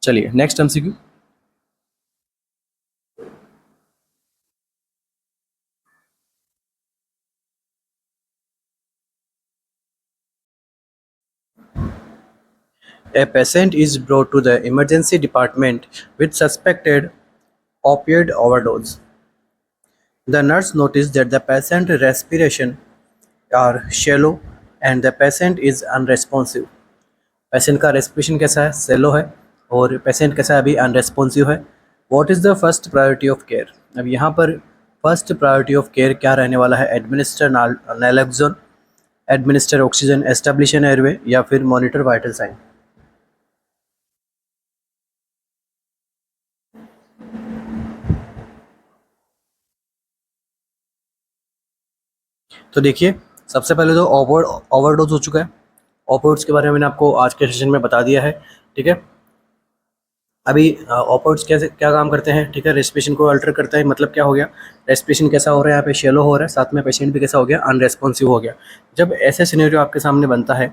चलिए next MCQ. A patient is brought to the emergency department with suspected opioid overdose. The nurse noticed that the patient's respiration are shallow and the patient is unresponsive. Patient का respiration कैसा है? सेलो है, और patient कैसा है? अभी unresponsive है। What is the first priority of care. अब यहाँ पर फर्स्ट प्रायोरिटी ऑफ केयर क्या रहने वाला है, administer naloxone, administer oxygen, establish an airway या फिर मॉनिटर वाइटल साइन। तो देखिए, सबसे पहले तो ओवरडोज हो चुका है। ओपोइड्स के बारे में मैंने आपको आज के सेशन में बता दिया है, ठीक है। अभी ओपोइड्स कैसे क्या काम करते हैं, ठीक है, रेस्पिरेशन को अल्टर करता है। मतलब क्या हो गया, रेस्पिरेशन कैसा हो रहा है यहाँ पे, शेलो हो रहा है, साथ में पेशेंट भी कैसा हो गया, अनरेस्पॉन्सिव हो गया। जब ऐसे सिनेरियो आपके सामने बनता है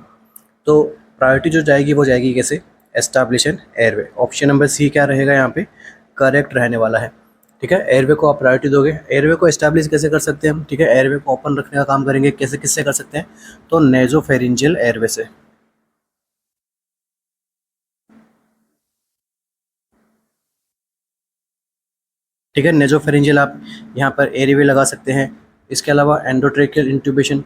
तो प्रायोरिटी जो जाएगी वो जाएगी कैसे, एस्टैब्लिशन एयरवे। ऑप्शन नंबर सी क्या रहेगा यहाँ पे, करेक्ट रहने वाला है, ठीक है। एयरवे को आप प्रायोरिटी दोगे। एयरवे को एस्टैब्लिश कैसे कर सकते हैं हम, ठीक है, एयरवे को ओपन रखने का काम करेंगे। कैसे, किससे कर सकते हैं, तो नेजोफेरिंजियल एयरवे से, ठीक है। नेजोफेरिंजियल आप यहाँ पर एयरवे लगा सकते हैं। इसके अलावा एंडोट्रेकियल इंट्यूबेशन,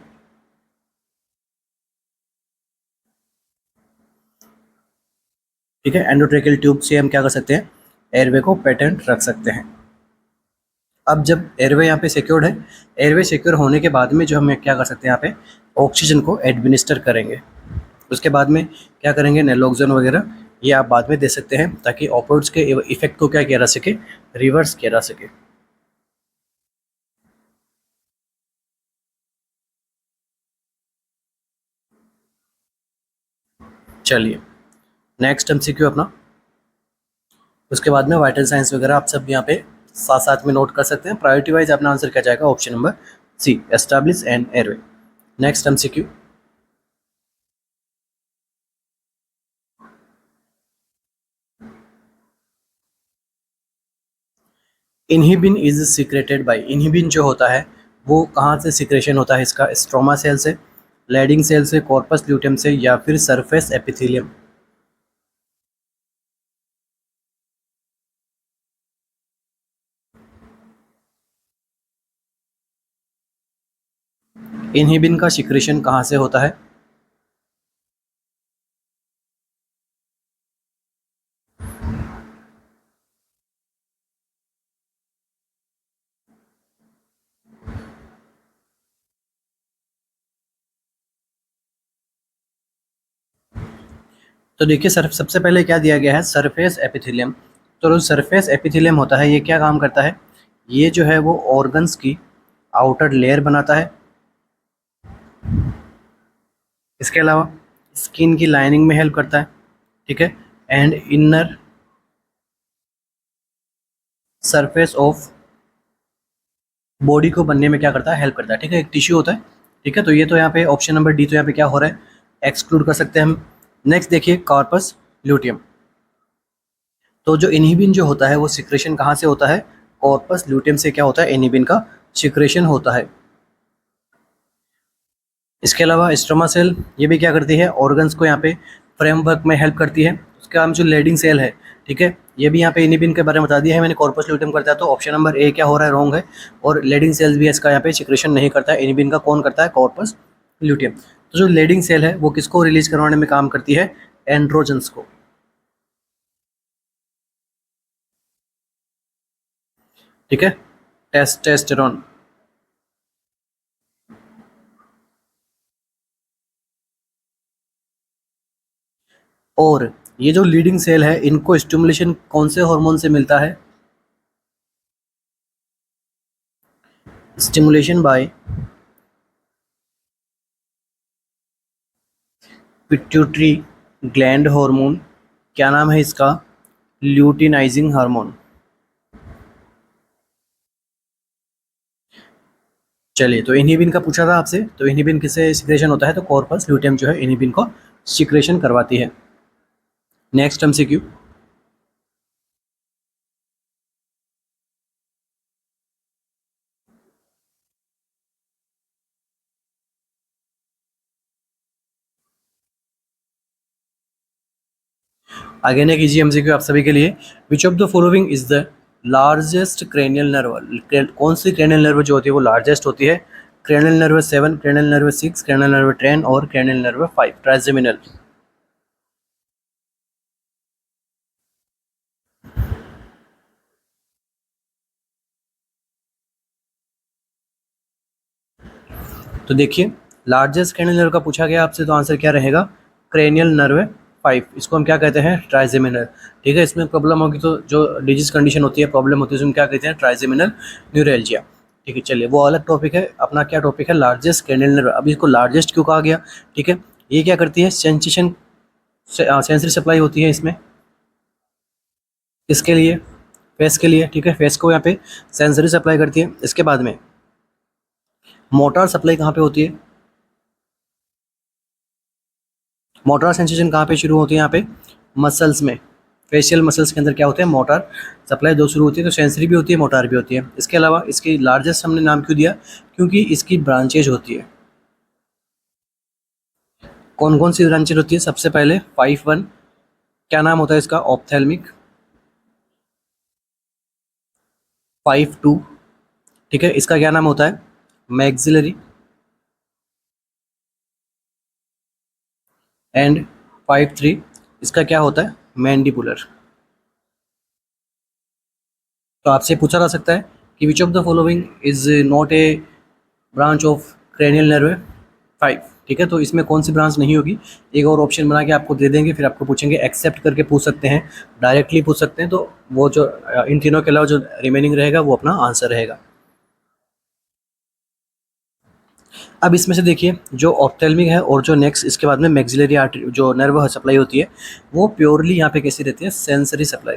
ठीक है, एंडोट्रेकियल ट्यूब से हम क्या कर सकते हैं, एयरवे को पेटेंट रख सकते हैं। अब जब एयरवे यहाँ पे सिक्योर्ड है, एयरवे सिक्योर होने के बाद में जो हम क्या कर सकते हैं, यहाँ पे ऑक्सीजन को एडमिनिस्टर करेंगे। उसके बाद में क्या करेंगे, नेलोक्सोन वगैरह ये आप बाद में दे सकते हैं, ताकि ऑपोइड्स के इफेक्ट को क्या किया जा सके, रिवर्स किया जा सके। चलिए, नेक्स्ट एमसीक्यू अपना। उसके बाद में वाइटल साइंस वगैरह आप सब यहाँ पे साथ साथ में नोट कर सकते हैं। प्रायोरिटी वाइज अपना आंसर क्या जाएगा, option number C, establish an airway. Next MCQ, inhibin is secreted by. Inhibin जो होता है वो कहाँ से सीक्रेशन होता है इसका, स्ट्रोमा सेल से, लेडिंग सेल से, कॉर्पस ल्यूटेम से या फिर सरफेस एपिथेलियम। इनहिबिन का सीक्रेशन कहाँ से होता है, तो देखिए सर, सबसे पहले क्या दिया गया है, सरफेस एपिथेलियम। तो जो सरफेस एपिथेलियम होता है ये क्या काम करता है, ये जो है वो ऑर्गन्स की आउटर लेयर बनाता है। इसके अलावा स्किन की लाइनिंग में हेल्प करता है, ठीक है, and inner surface of body को बनने में क्या करता है, हेल्प करता है, ठीक है, एक टिश्यू होता है, ठीक है। तो ये तो यहाँ पे ऑप्शन नंबर डी तो यहाँ पे क्या हो रहा है, एक्सक्लूड कर सकते हैं हम। नेक्स्ट देखिए, कॉर्पस ल्यूटियम। तो जो इनहिबिन जो होता है वो सिक्रेशन कहाँ से होता है, कॉर्पस ल्यूटियम से क्या होता है, इनहिबिन का सिक्रेशन होता है। इसके अलावा स्ट्रोमा सेल ये भी क्या करती है, ऑर्गन्स को यहाँ पे फ्रेमवर्क में हेल्प करती है। उसके बाद जो लेडिंग सेल है, ठीक है, ये भी यहाँ पे इनहिबिन के बारे में बता दिया है मैंने, कॉर्पस ल्यूटियम करता है। तो ऑप्शन नंबर ए क्या हो रहा है, रॉन्ग है। और लेडिंग सेल्स भी इसका यहाँ पे सिक्रेशन नहीं करता है, इनहिबिन का कौन करता है, कॉर्पस ल्यूटियम। तो जो लेडिंग सेल है वो किसको रिलीज करवाने में काम करती है, एंड्रोजन्स को, ठीक है, टेस्टोस्टेरोन। और ये जो लीडिंग सेल है इनको स्टिमुलेशन कौन से हार्मोन से मिलता है, stimulation by pituitary gland hormone. क्या नाम है इसका, ल्यूटिनाइजिंग हार्मोन। चलिए, तो इनहिबिन का पूछा था आपसे, तो इनहिबिन किससे सिक्रेशन होता है, तो कॉर्पस ल्यूटियम जो है इनहिबिन को सिक्रेशन करवाती है। नेक्स्ट एमसीक्यू, आगे ने कीजिए एमसीक्यू आप सभी के लिए। विच of the following is the largest cranial nerve. कौन सी क्रेनियल नर्व जो होती है वो लार्जेस्ट होती है, cranial nerve 7, cranial nerve 6, cranial nerve 10 और क्रेनियल नर्व 5, ट्रांसजेमिनल। तो देखिए लार्जेस्ट क्रेनियल नर्व का पूछा गया आपसे, तो आंसर क्या रहेगा, क्रेनियल नर्व 5। इसको हम क्या कहते हैं, ट्राइजेमिनल। ठीक है, इसमें प्रॉब्लम होगी तो जो डिजीज कंडीशन होती है, प्रॉब्लम होती है, उसमें क्या कहते हैं, ट्राइजेमिनल न्यूरैल्जिया। ठीक है, चलिए वो अलग टॉपिक है। अपना क्या टॉपिक है, लार्जेस्ट क्रेनियल नर्व। अब इसको लार्जेस्ट क्यों कहा गया, ठीक है, ये क्या करती है, सेंसेशन सेंसरी सप्लाई होती है इसमें, इसके लिए फेस के लिए। ठीक है, फेस को यहाँ पे सेंसरी सप्लाई करती है। इसके बाद में मोटर सप्लाई कहाँ पे होती है, मोटर सेंसेशन कहाँ पे शुरू होती है, यहाँ पे मसल्स में, फेशियल मसल्स के अंदर क्या होते हैं, मोटर सप्लाई दो शुरू होती है। तो सेंसरी भी होती है, मोटर भी होती है। इसके अलावा इसकी लार्जेस्ट हमने नाम क्यों दिया, क्योंकि इसकी ब्रांचेज होती है। कौन कौन सी ब्रांचेज होती है, सबसे पहले 5-1 क्या नाम होता है इसका, ऑप्थेल्मिक। 5-2 ठीक है, इसका क्या नाम होता है, मैक्सिलरी। एंड 5-3 इसका क्या होता है, मैंडिबुलर। तो आपसे पूछा जा सकता है कि विच of the following is not a branch of cranial nerve 5। ठीक है, तो इसमें कौन सी ब्रांच नहीं होगी, एक और ऑप्शन बना के आपको दे देंगे, फिर आपको पूछेंगे, एक्सेप्ट करके पूछ सकते हैं, डायरेक्टली पूछ सकते हैं। तो वो जो इन तीनों के अलावा जो रिमेनिंग रहेगा वो अपना आंसर रहेगा। अब इसमें से देखिए जो ऑप्थेल्मिक है और जो नेक्स्ट इसके बाद में मैक्सिलरी आर्टरी जो नर्व सप्लाई होती है, वो प्योरली यहाँ पे कैसी रहती है, सेंसरी सप्लाई।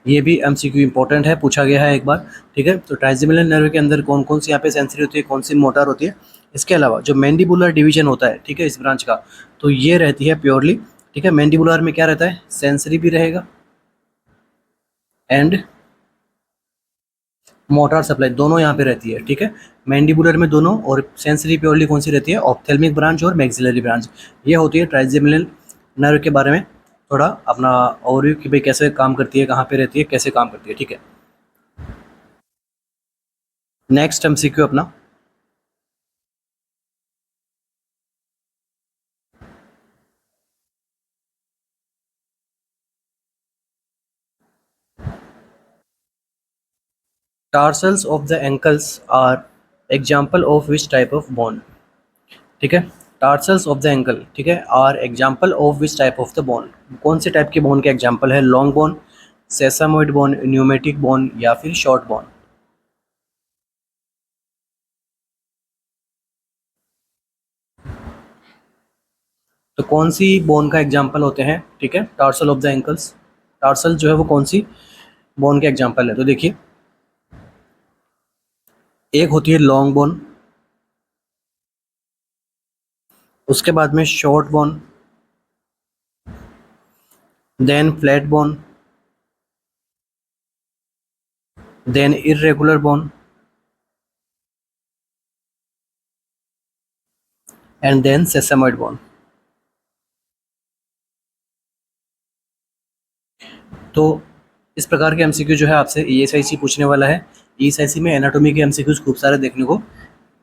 ये भी एमसीक्यू इंपॉर्टेंट है, पूछा गया है एक बार। ठीक है, तो ट्राइजेमिनल नर्व के अंदर कौन कौन सी यहाँ पे सेंसरी होती है, कौन सी मोटर होती है। इसके अलावा जो मैंडिबुलर डिवीजन होता है, ठीक है, इस ब्रांच का, तो ये रहती है प्योरली। ठीक है, मैंडिबुलर में क्या रहता है, सेंसरी भी रहेगा एंड मोटर सप्लाई, दोनों यहाँ पे रहती है। ठीक है, मैंडिबुलर में दोनों, और सेंसरी प्योरली कौन सी रहती है, ऑप्थेल्मिक ब्रांच और मैक्सिलरी ब्रांच। ये होती है ट्राइजेमिनल नर्व के बारे में थोड़ा अपना ओवरव्यू कि भाई कैसे काम करती है, कहाँ पे रहती है, कैसे काम करती है। ठीक है, नेक्स्ट एमसीक्यू अपना, tarsals of the ankles are example of which type of bone. ठीक है, टार्सल्स ऑफ द एंकल, ठीक है, are example of which type of the bone, कौन से टाइप के बोन के एग्जाम्पल है, long bone, sesamoid bone, pneumatic bone, या फिर शॉर्ट बोन। तो कौन सी बोन का एग्जाम्पल होते हैं, ठीक है, tarsal of the ankles, tarsal जो है वो कौन सी बोन के एग्जाम्पल है। तो देखिए एक होती है लॉन्ग बोन, उसके बाद में short bone, then flat bone, then irregular bone, and then sesamoid bone. तो इस प्रकार के एमसीक्यू जो है आपसे ईएसआईसी पूछने वाला है। ईएसआईसी में एनाटॉमी के एमसीक्यूज खूब सारे देखने को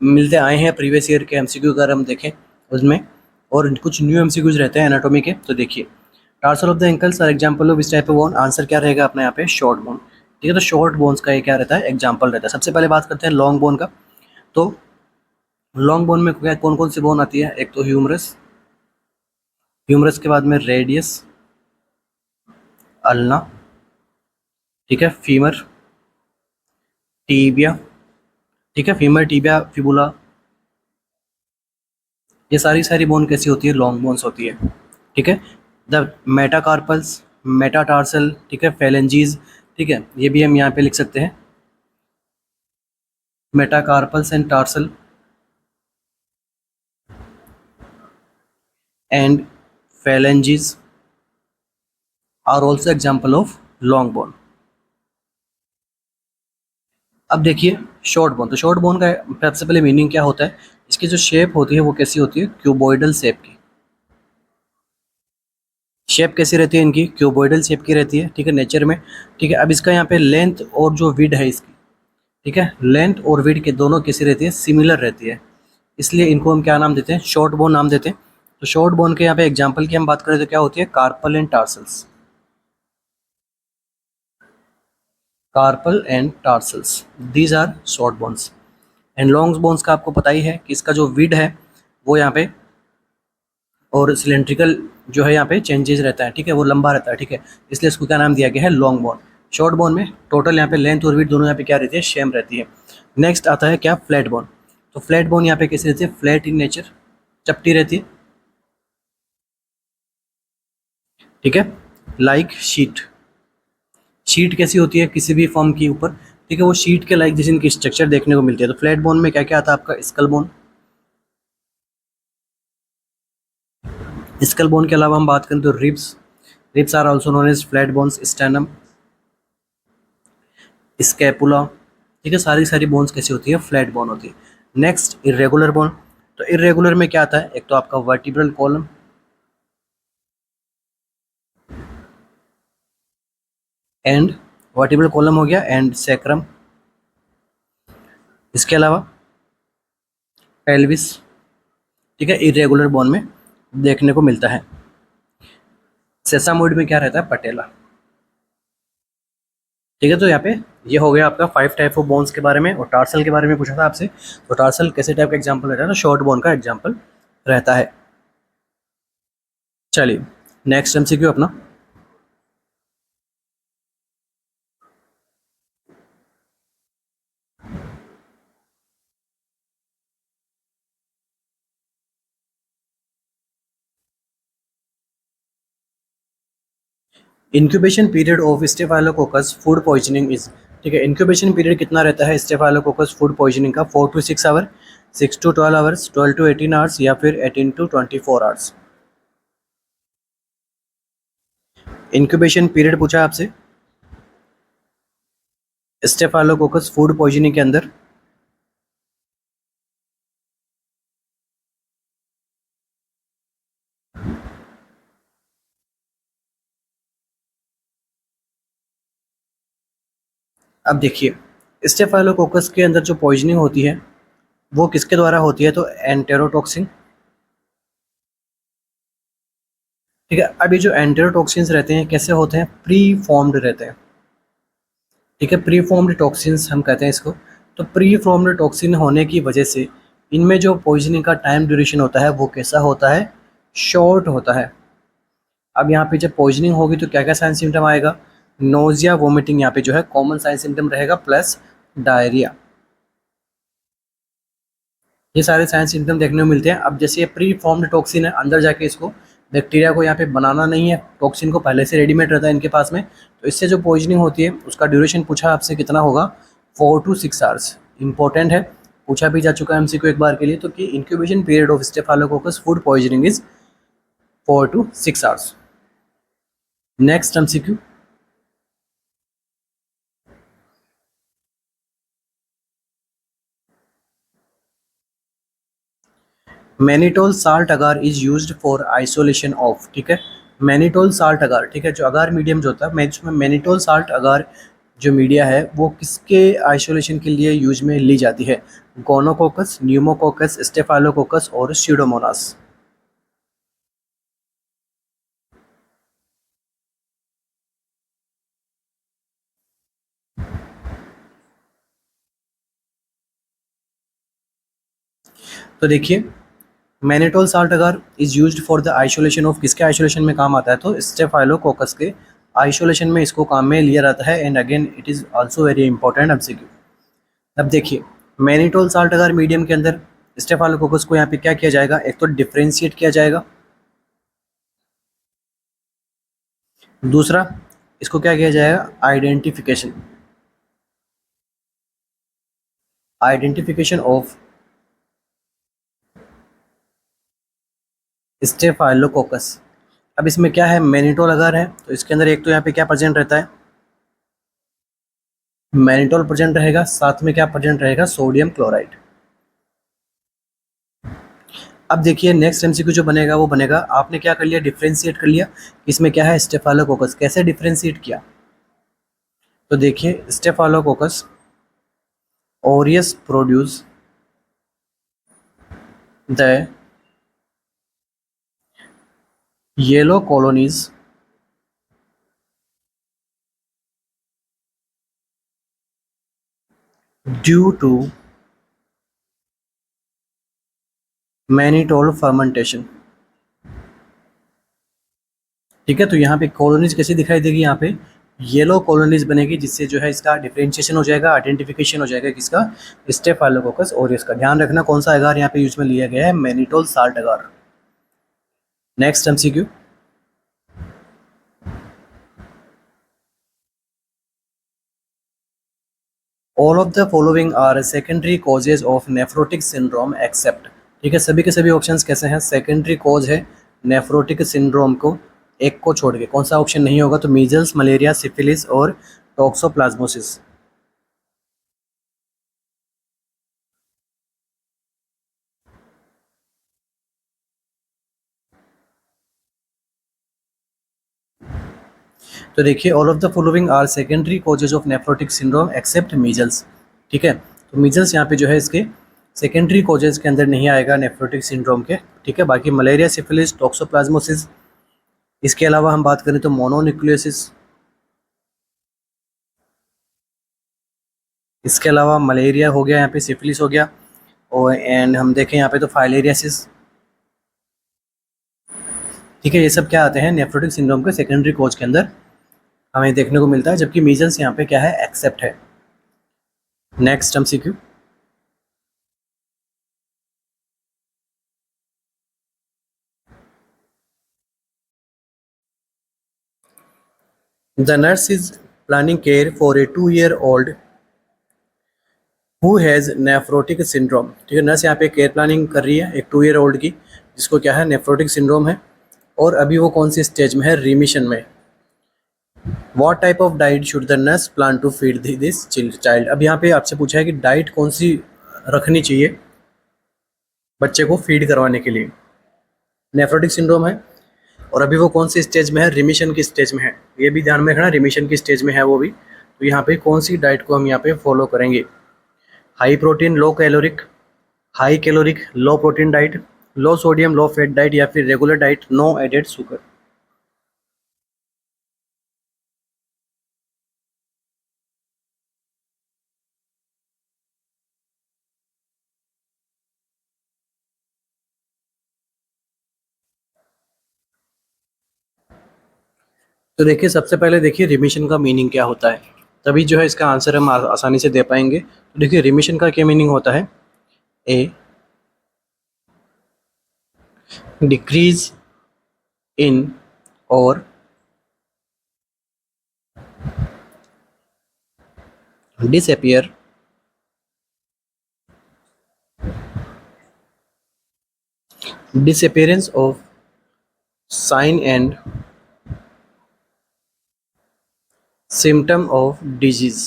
मिलते आए हैं, प्रीवियस ईयर के एमसीक्यू अगर हम देखें उसमें, और कुछ न्यू एमसीक्यूज रहते हैं एनाटॉमी के। तो देखिए tarsal of the ankles are example of this type of bone, answer क्या रहेगा अपने यहाँ पे, शॉर्ट बोन। ठीक है, तो शॉर्ट बोन्स का ये क्या रहता है, एग्जाम्पल रहता है। सबसे पहले बात करते हैं लॉन्ग बोन का। तो लॉन्ग बोन में क्या कौन कौन सी बोन आती है, एक तो ह्यूमरस, ह्यूमरस के बाद में रेडियस, अल्ना, ठीक है, फीमर, टीबिया, ठीक है, फीमर, टीबिया, फिबुला, ये सारी सारी बोन कैसी होती है, लॉन्ग बोन्स होती है। ठीक है, द मेटाकार्पल्स, मेटाटार्सल, ठीक है, फेलेंजीज, ठीक है, ये भी हम यहाँ पे लिख सकते हैं, metacarpals and tarsal and phalanges are also example of long bone। अब देखिए शॉर्ट बोन, तो शॉर्ट बोन का सबसे पहले मीनिंग क्या होता है, इसकी जो शेप होती है वो कैसी होती है, क्यूबॉइडल शेप की। शेप कैसी रहती है इनकी, क्यूबॉइडल शेप की रहती है। ठीक है, नेचर में। ठीक है, अब इसका यहाँ पे लेंथ और जो विड है इसकी, ठीक है, लेंथ और विड के दोनों कैसी रहती है, सिमिलर रहती है, इसलिए इनको हम क्या नाम देते हैं, शॉर्ट बोन नाम देते हैं। तो शॉर्ट बोन के यहाँ पे एग्जाम्पल की हम बात करें तो क्या होती है, carpal and tarsals, carpal and tarsals, these are short bones. And long bones का आपको पता ही है कि इसका जो विड है वो यहाँ पे और सिलेंड्रिकल जो है यहाँ पे चेंजेस रहता है, ठीक है, वो लंबा रहता है, ठीक है, इसलिए इसको क्या नाम दिया गया है, लॉन्ग बोन। शॉर्ट बोन में टोटल यहाँ पे लेंथ और विड्थ दोनों यहाँ पे क्या रहती है, सेम रहती है। नेक्स्ट आता है क्या, फ्लैट बोन। तो फ्लैट बोन यहाँ पे कैसे रहती है, फ्लैट इन नेचर, चपटी रहती है, ठीक है, लाइक शीट। शीट कैसी होती है किसी भी फॉर्म के ऊपर, ठीक है, वो शीट के लाइक जैसे इनकी स्ट्रक्चर देखने को मिलती है। तो फ्लैट बोन में क्या क्या आता है आपका, स्कल बोन। स्कल बोन के अलावा हम बात करें तो ribs, ribs are also known as flat bones, sternum, scapula, ठीक है, सारी सारी बोन्स कैसी होती है, फ्लैट बोन होती है। Next irregular bone. तो इरेगुलर में क्या आता है, एक तो आपका vertebral column and vertebral column हो गया एंड सैक्रम, इसके अलावा पेल्विस, ठीक है, इरेगुलर बोन में देखने को मिलता है। सेसामोइड में क्या रहता है, पटेला, ठीक है। तो यहाँ पे ये हो गया आपका 5 टाइप ऑफ बोन्स के बारे में। और टार्सल के बारे में पूछा था आपसे, तो टार्सल कैसे टाइप का एग्जांपल रहता है, तो शॉर्ट बोन का एग्जांपल रहता है। चलिए नेक्स्ट एमसीक्यू अपना, incubation period of staphylococcus food poisoning is, ठीक है, इंक्यूबेशन पीरियड कितना रहता है स्टेफाइलोकोकस फूड पॉइजनिंग का, 4 to 6 hour, 6 to 12 hours, 12 to 18 hours, या फिर 18 to 24 आवर्स। इंक्यूबेशन पीरियड पूछा आपसे स्टेफाइलोकोकस फूड पॉइजनिंग के अंदर। अब देखिए स्टेफाइलोकोकस के अंदर जो पॉइजनिंग होती है वो किसके द्वारा होती है, तो एंटेरोटॉक्सिन, ठीक है। अब ये जो एंटेरोटॉक्सिन्स रहते हैं कैसे होते हैं, प्री फॉर्म्ड रहते हैं, ठीक है, प्री फॉर्म्ड टॉक्सिन्स हम कहते हैं इसको। तो प्री फॉर्म्ड टॉक्सिन होने की वजह से इनमें जो पॉइजनिंग का टाइम ड्यूरेशन होता है वो कैसा होता है, शॉर्ट होता है। अब यहाँ पे जब पॉइजनिंग होगी तो क्या क्या साइन सिम्टम आएगा, नोजिया वोमिटिंग यहाँ पे जो है कॉमन साइन सिम्टम रहेगा, प्लस डायरिया, ये सारे साइन सिम्टम देखने को मिलते हैं। अब जैसे ये प्री फॉर्म्ड टॉक्सिन है, अंदर जाके इसको बैक्टीरिया को यहाँ पे बनाना नहीं है, टॉक्सिन को पहले से रेडीमेड रहता है इनके पास में, तो इससे जो पॉइजनिंग होती है उसका ड्यूरेशन पूछा आपसे कितना होगा, 4 to 6 आवर्स। इंपॉर्टेंट है, पूछा भी जा चुका है एमसीक्यू एक बार के लिए, तो कि incubation period of staphylococcus food poisoning is 4 to 6 hours. Next MCQ, mannitol salt agar is used for isolation of, ठीक है, मैनिटोल साल्ट अगार, ठीक है, जो अगार मीडियम जो होता है उसमें मैनिटोल साल्ट अगार जो मीडिया है वो किसके आइसोलेशन के लिए यूज में ली जाती है, गोनोकोकस, न्यूमोकोकस, स्टेफाइलोकोकस और स्यूडोमोनास। तो देखिए mannitol salt agar is used for the isolation of, किसके आइसोलेशन में काम आता है, तो स्टेफाइलोकोकस के आइसोलेशन में इसको काम में लिया जाता है। And again it is also very important MCQ. अब देखिए मैनिटोल साल्ट अगर मीडियम के अंदर स्टेफाइलोकोकस को यहाँ पे क्या किया जाएगा, एक तो डिफ्रेंशिएट किया जाएगा, दूसरा इसको क्या किया जाएगा, आइडेंटिफिकेशन, आइडेंटिफिकेशन ऑफ स्टेफाइलोकोकस। अब इसमें क्या है, मैनिटोल अगर है तो इसके अंदर एक तो यहाँ पे क्या प्रेजेंट रहता है, मैनिटोल प्रेजेंट रहेगा, साथ में क्या प्रेजेंट रहेगा, सोडियम क्लोराइड। अब देखिए नेक्स्ट एमसीक्यू जो बनेगा वो बनेगा, आपने क्या कर लिया, डिफ्रेंशिएट कर लिया, इसमें क्या है स्टेफाइलोकोकस, कैसे डिफ्रेंशिएट किया, तो देखिए staphylococcus aureus produce the yellow colonies due to mannitol fermentation. ठीक है, तो यहाँ पे कॉलोनीज कैसी दिखाई देगी, यहाँ पे येलो कॉलोनीज बनेगी, जिससे जो है इसका डिफरेंशिएशन हो जाएगा, आइडेंटिफिकेशन हो जाएगा किसका, स्टेफाइलोकोकस ओरियस का। ध्यान रखना कौन सा अगार यहाँ पे यूज में लिया गया है, mannitol salt agar. Next MCQ, all of the following are secondary causes of nephrotic syndrome except. ठीक है, सभी के सभी ऑप्शंस कैसे हैं, सेकेंडरी कॉज है नेफ्रोटिक सिंड्रोम को, एक को छोड़ के कौन सा ऑप्शन नहीं होगा, तो मीजल्स, मलेरिया, सिफिलिस और टॉक्सोप्लाज्मोसिस। तो देखिए, all of the following are secondary causes of nephrotic syndrome except measles. ठीक है, तो मीजल्स यहाँ पे जो है इसके सेकेंडरी कॉजेज के अंदर नहीं आएगा नेफ्रोटिक सिंड्रोम के। ठीक है, बाकी मलेरिया, सिफिलिस, टॉक्सोप्लाज्मोसिस, इसके अलावा हम बात करें तो मोनोन्यूक्लियोसिस, इसके अलावा मलेरिया हो गया, यहाँ पे सिफिलिस हो गया, और एंड हम देखें यहाँ पे तो फाइलेरियासिस। ठीक है, ये सब क्या आते हैं नेफ्रोटिक सिंड्रोम के सेकेंडरी कॉज के अंदर हमें देखने को मिलता है, जबकि मीजल्स यहाँ पे क्या है, एक्सेप्ट है। Next MCQ, the nurse is planning care for a 2-year-old who has nephrotic syndrome. ठीक है, नर्स यहाँ पे केयर प्लानिंग कर रही है एक 2-year-old की, जिसको क्या है, नेफ्रोटिक सिंड्रोम है, और अभी वो कौन सी स्टेज में है, रिमिशन में। What type of diet should the nurse plan to feed this child. अब यहाँ पे आपसे पूछा है कि डाइट कौन सी रखनी चाहिए बच्चे को फीड करवाने के लिए। नेफ्रोटिक सिंड्रोम है और अभी वो कौन सी स्टेज में है, रिमिशन की स्टेज में है, ये भी ध्यान में रखना, रिमिशन की स्टेज में है वो भी। तो यहाँ पे कौन सी डाइट को हम यहाँ पे फॉलो करेंगे, high protein low caloric, high caloric low protein diet, low sodium low fat diet, या फिर regular diet no added sugar. तो देखिए, सबसे पहले देखिए रिमिशन का मीनिंग क्या होता है, तभी जो है इसका आंसर हम आसानी से दे पाएंगे। तो देखिए, रिमिशन का क्या मीनिंग होता है, ए डिक्रीज इन और disappear disappearance of sign and symptom of disease,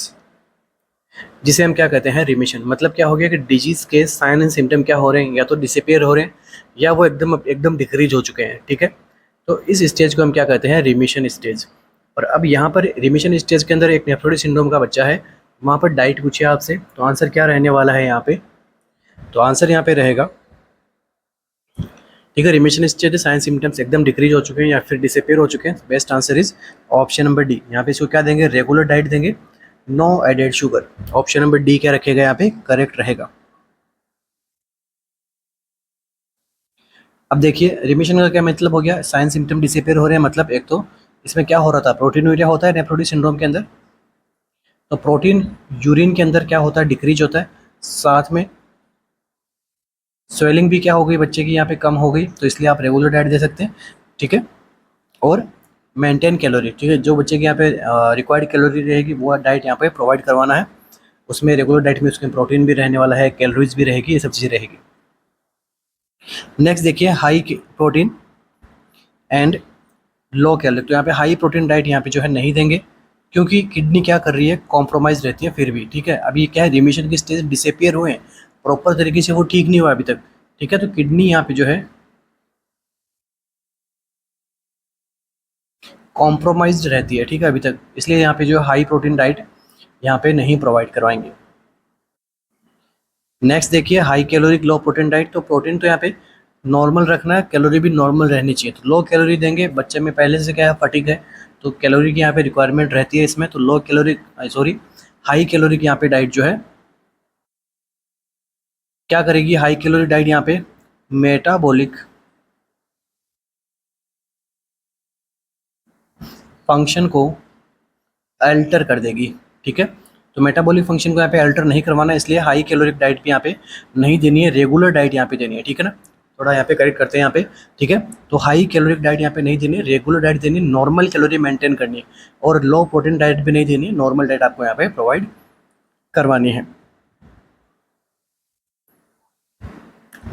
जिसे हम क्या कहते हैं, रिमिशन। मतलब क्या हो गया कि डिजीज के साइन एंड सिम्टम क्या हो रहे हैं, या तो डिसअपियर हो रहे हैं या वो एकदम एकदम डिक्रीज हो चुके हैं। ठीक है, तो इस स्टेज को हम क्या कहते हैं, रिमिशन स्टेज। और अब यहाँ पर रिमिशन स्टेज के अंदर एक नेफ्रोटिक सिंड्रोम का बच्चा है, वहाँ पर डाइट पूछे आपसे, तो आंसर क्या रहने वाला है यहाँ पे, तो आंसर यहाँ पे रहेगा, ठीक है, रिमिशन स्टेज साइन सिम्टम्स एकदम डिक्रीज हो चुके हैं या फिर डिसअपियर हो चुके हैं, best answer is option number D. यहाँ पे इसको क्या देंगे, रेगुलर डाइट देंगे, no added sugar. Option number D क्या रखेगा यहाँ पे, करेक्ट रहेगा। अब देखिए, रिमिशन का क्या मतलब हो गया, साइन सिम्टम डिसअपियर हो रहे हैं, मतलब एक तो इसमें क्या हो रहा था, प्रोटीनूरिया होता है नेफ्रोटिक सिंड्रोम के अंदर, तो प्रोटीन यूरिन के अंदर क्या होता है, डिक्रीज होता है, साथ में स्वेलिंग भी क्या हो गई बच्चे की यहाँ पे कम हो गई, तो इसलिए आप रेगुलर डाइट दे सकते हैं। ठीक है, और मेंटेन कैलोरी, ठीक है, जो बच्चे के यहाँ पे रिक्वायर्ड कैलोरी रहेगी वो डाइट यहाँ पे प्रोवाइड करवाना है, उसमें रेगुलर डाइट में उसमें प्रोटीन भी रहने वाला है, कैलोरीज भी रहेगी, ये सब चीज़ें रहेगी। नेक्स्ट देखिए, high protein and low calorie, तो यहाँ पे हाई प्रोटीन डाइट यहाँ पे जो है नहीं देंगे, क्योंकि किडनी क्या कर रही है, कॉम्प्रोमाइज रहती है फिर भी। ठीक है, अभी क्या है, रिमिशन की स्टेज डिसअपियर हुए हैं, प्रॉपर तरीके से वो ठीक नहीं हुआ अभी तक। ठीक है, तो किडनी यहाँ पे जो है कॉम्प्रोमाइज्ड रहती है, ठीक है, अभी तक, इसलिए यहाँ पे जो हाई प्रोटीन डाइट यहाँ पे नहीं प्रोवाइड करवाएंगे। नेक्स्ट देखिए, high caloric low protein diet, तो प्रोटीन तो यहाँ पे नॉर्मल रखना है, कैलोरी भी नॉर्मल रहनी चाहिए, तो लो कैलोरी देंगे, बच्चे में पहले से क्या है, फटीग है, तो कैलोरी की यहाँ पे रिक्वायरमेंट रहती है इसमें, तो low calorie sorry high calorie की यहाँ पे डाइट जो है क्या करेगी, हाई कैलोरी डाइट यहाँ पे मेटाबॉलिक फंक्शन को अल्टर कर देगी। ठीक है, तो मेटाबॉलिक फंक्शन को यहाँ पे अल्टर नहीं करवाना, इसलिए हाई कैलोरिक डाइट भी यहाँ पे नहीं देनी है, रेगुलर डाइट यहाँ पे देनी है। ठीक है ना, थोड़ा यहाँ पे करेक्ट करते हैं यहाँ पे। ठीक है, तो हाई कैलोरिक डाइट यहाँ पे नहीं देनी है, रेगुलर डाइट देनी है, नॉर्मल कैलोरी मेंटेन करनी है, और लो प्रोटीन डाइट भी नहीं देनी है, नॉर्मल डाइट आपको यहाँ पे प्रोवाइड करवानी है।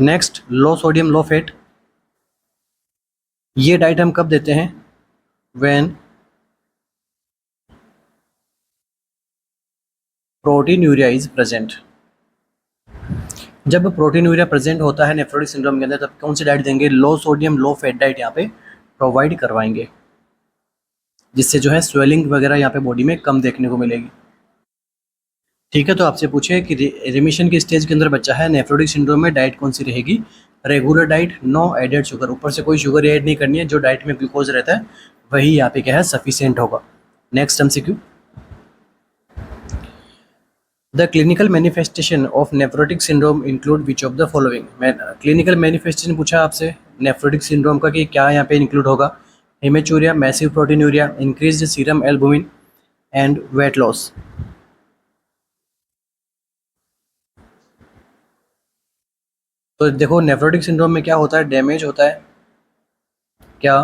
नेक्स्ट, लो सोडियम लो फैट। ये डाइट हम कब देते हैं? When proteinuria is present. जब प्रोटीनूरिया प्रेजेंट होता है नेफ्रोटिक सिंड्रोम के अंदर, तब कौन सी डाइट देंगे? लो सोडियम लो फैट डाइट यहाँ पे प्रोवाइड करवाएंगे, जिससे जो है स्वेलिंग वगैरह यहाँ पे बॉडी में कम देखने को मिलेगी। ठीक है, तो आपसे पूछे कि रिमिशन की स्टेज के अंदर बच्चा है, नेफ्रोटिक सिंड्रोम में डाइट कौन सी रहेगी? Regular diet, no added sugar, ऊपर से कोई शुगर ऐड नहीं करनी है, जो डाइट में ग्लूकोज रहता है वही यहाँ पे क्या है, सफिशिएंट होगा। Next MCQ, the clinical manifestation of nephrotic syndrome include which of the following. मैं क्लिनिकल मैनिफेस्टेशन पूछा आपसे नेफ्रोटिक सिंड्रोम का कि क्या यहाँ पे इंक्लूड होगा? Haematuria, massive proteinuria, increased serum albumin and weight loss. तो देखो नेफ्रोटिक सिंड्रोम में क्या होता है, डैमेज होता है क्या,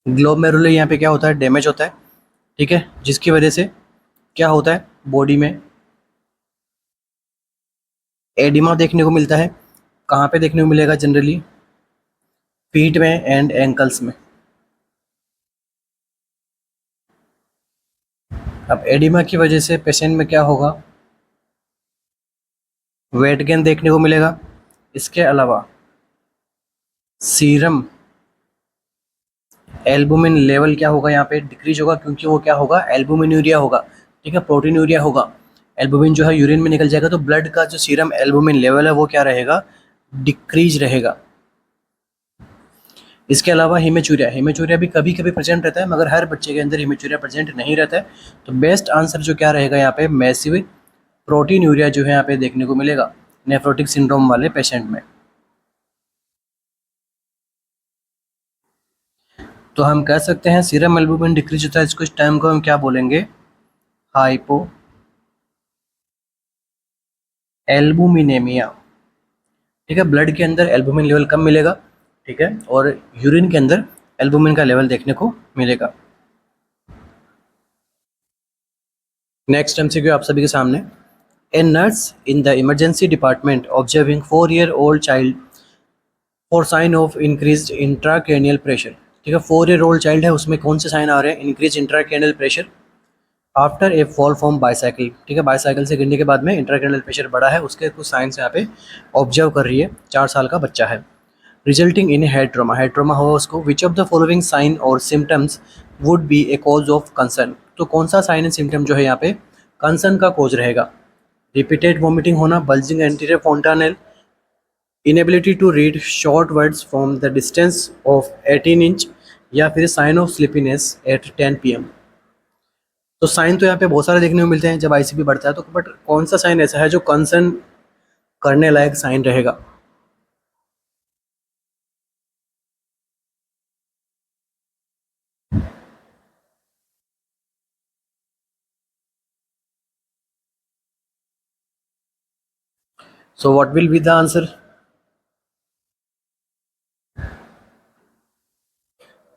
ग्लोमेरुलर यहाँ पे क्या होता है, डैमेज होता है। ठीक है, जिसकी वजह से क्या होता है, बॉडी में एडिमा देखने को मिलता है। कहाँ पे देखने को मिलेगा? जनरली फीट में एंड एंकल्स में। अब एडिमा की वजह से पेशेंट में क्या होगा, वेट गेन देखने को मिलेगा। इसके अलावा सीरम एल्बुमिन लेवल क्या होगा, यहाँ पे डिक्रीज होगा, क्योंकि वो क्या होगा, एल्बुमिनूरिया होगा। ठीक है, प्रोटीनूरिया होगा, एल्बुमिन जो है यूरिन में निकल जाएगा, तो ब्लड का जो सीरम एल्बुमिन लेवल है वो क्या रहेगा, डिक्रीज रहेगा। इसके अलावा हिमेचूरिया, हिमेचूरिया भी कभी कभी प्रेजेंट रहता है, मगर हर बच्चे के अंदर हिमेचूरिया प्रेजेंट नहीं रहता है। तो बेस्ट आंसर जो क्या रहेगा यहाँ पे, मैसिव प्रोटीनूरिया जो है यहाँ पे देखने को मिलेगा नेफ्रोटिक सिंड्रोम वाले पेशेंट में। तो हम कह सकते हैं सीरम एल्बुमिन डिक्रीज होता है, इसको इस टाइम को हम क्या बोलेंगे, हाइपो एल्बुमिनेमिया। ठीक है, ब्लड के अंदर एल्बुमिन लेवल कम मिलेगा। ठीक है, और यूरिन के अंदर एल्बुमिन का लेवल देखने को मिलेगा। नेक्स्ट एमसीक्यू आप सभी के सामने, a nurse in the emergency department observing 4-year old child for sign of increase intracranial pressure. ठीक है, 4-year old चाइल्ड है, उसमें कौन से साइन आ रहे हैं, increase intracranial pressure after a fall from bicycle. ठीक है, बाईसाइकिल से गिरने के बाद में इंट्राक्रैनियल प्रेशर बढ़ा है, उसके कुछ साइंस यहाँ पे ऑब्जर्व कर रही है, 4 साल का बच्चा है। Resulting in head trauma, head trauma हुआ उसको, which of the following sign और symptoms would be a cause of concern. तो कौन सा साइन एंड सिम्टम जो है यहाँ पे कंसर्न का कॉज रहेगा? रिपीटेड वॉमिटिंग होना, bulging anterior fontanelle, inability to read short words from the distance of 18 inch, या फिर sign of sleepiness at 10 PM। तो साइन तो यहाँ पे बहुत सारे देखने को मिलते हैं जब आईसीपी बढ़ता है, तो बट कौन सा साइन ऐसा है जो कंसर्न करने लायक साइन रहेगा? So what will be the answer?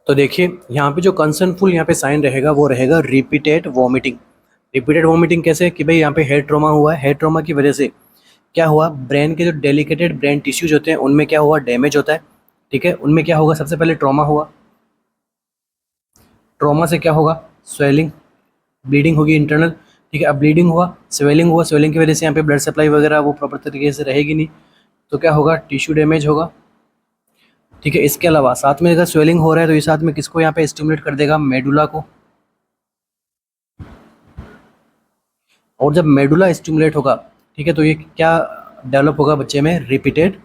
तो देखिए यहाँ पे जो कंसर्नफुल यहाँ पे साइन रहेगा वो रहेगा रिपीटेड वॉमिटिंग। रिपीटेड वॉमिटिंग कैसे, कि भाई यहाँ पे हेड ट्रॉमा हुआ है, हेड ट्रॉमा की वजह से क्या हुआ, ब्रेन के जो डेलिकेटेड ब्रेन टिश्यूज होते हैं उनमें क्या हुआ, डैमेज होता है। ठीक है, उनमें क्या होगा, सबसे पहले ट्रॉमा हुआ, ट्रॉमा से क्या होगा, स्वेलिंग ब्लीडिंग होगी इंटरनल। ठीक है, अब ब्लीडिंग हुआ, स्वेलिंग हुआ, स्वेलिंग की वजह से यहाँ पे ब्लड सप्लाई वगैरह वो प्रॉपर तरीके से रहेगी नहीं, तो क्या होगा, टिश्यू डैमेज होगा। ठीक है, इसके अलावा साथ में अगर स्वेलिंग हो रहा है तो ये साथ में किसको यहाँ पे स्टिमुलेट कर देगा, मेडुला को। और जब मेडुला स्टिमुलेट होगा, ठीक है, तो ये क्या डेवलप होगा बच्चे में, रिपीटेड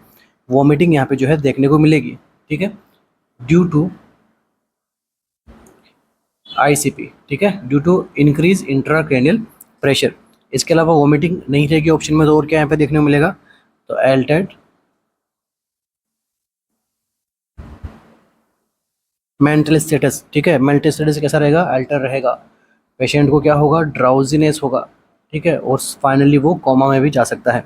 वॉमिटिंग यहाँ पे जो है देखने को मिलेगी। ठीक है, ड्यू टू आईसीपी। ठीक है, due to increase intracranial pressure. इसके अलावा वॉमिटिंग नहीं रहेगी ऑप्शन में, तो और क्या यहाँ पे देखने को मिलेगा, तो एल्टर्ड मेंटल स्टेटस, ठीक है, मेंटल स्टेटस कैसा रहेगा, अल्टर रहेगा। पेशेंट को क्या होगा, ड्राउजीनेस होगा, ठीक है, और फाइनली वो कोमा में भी जा सकता है।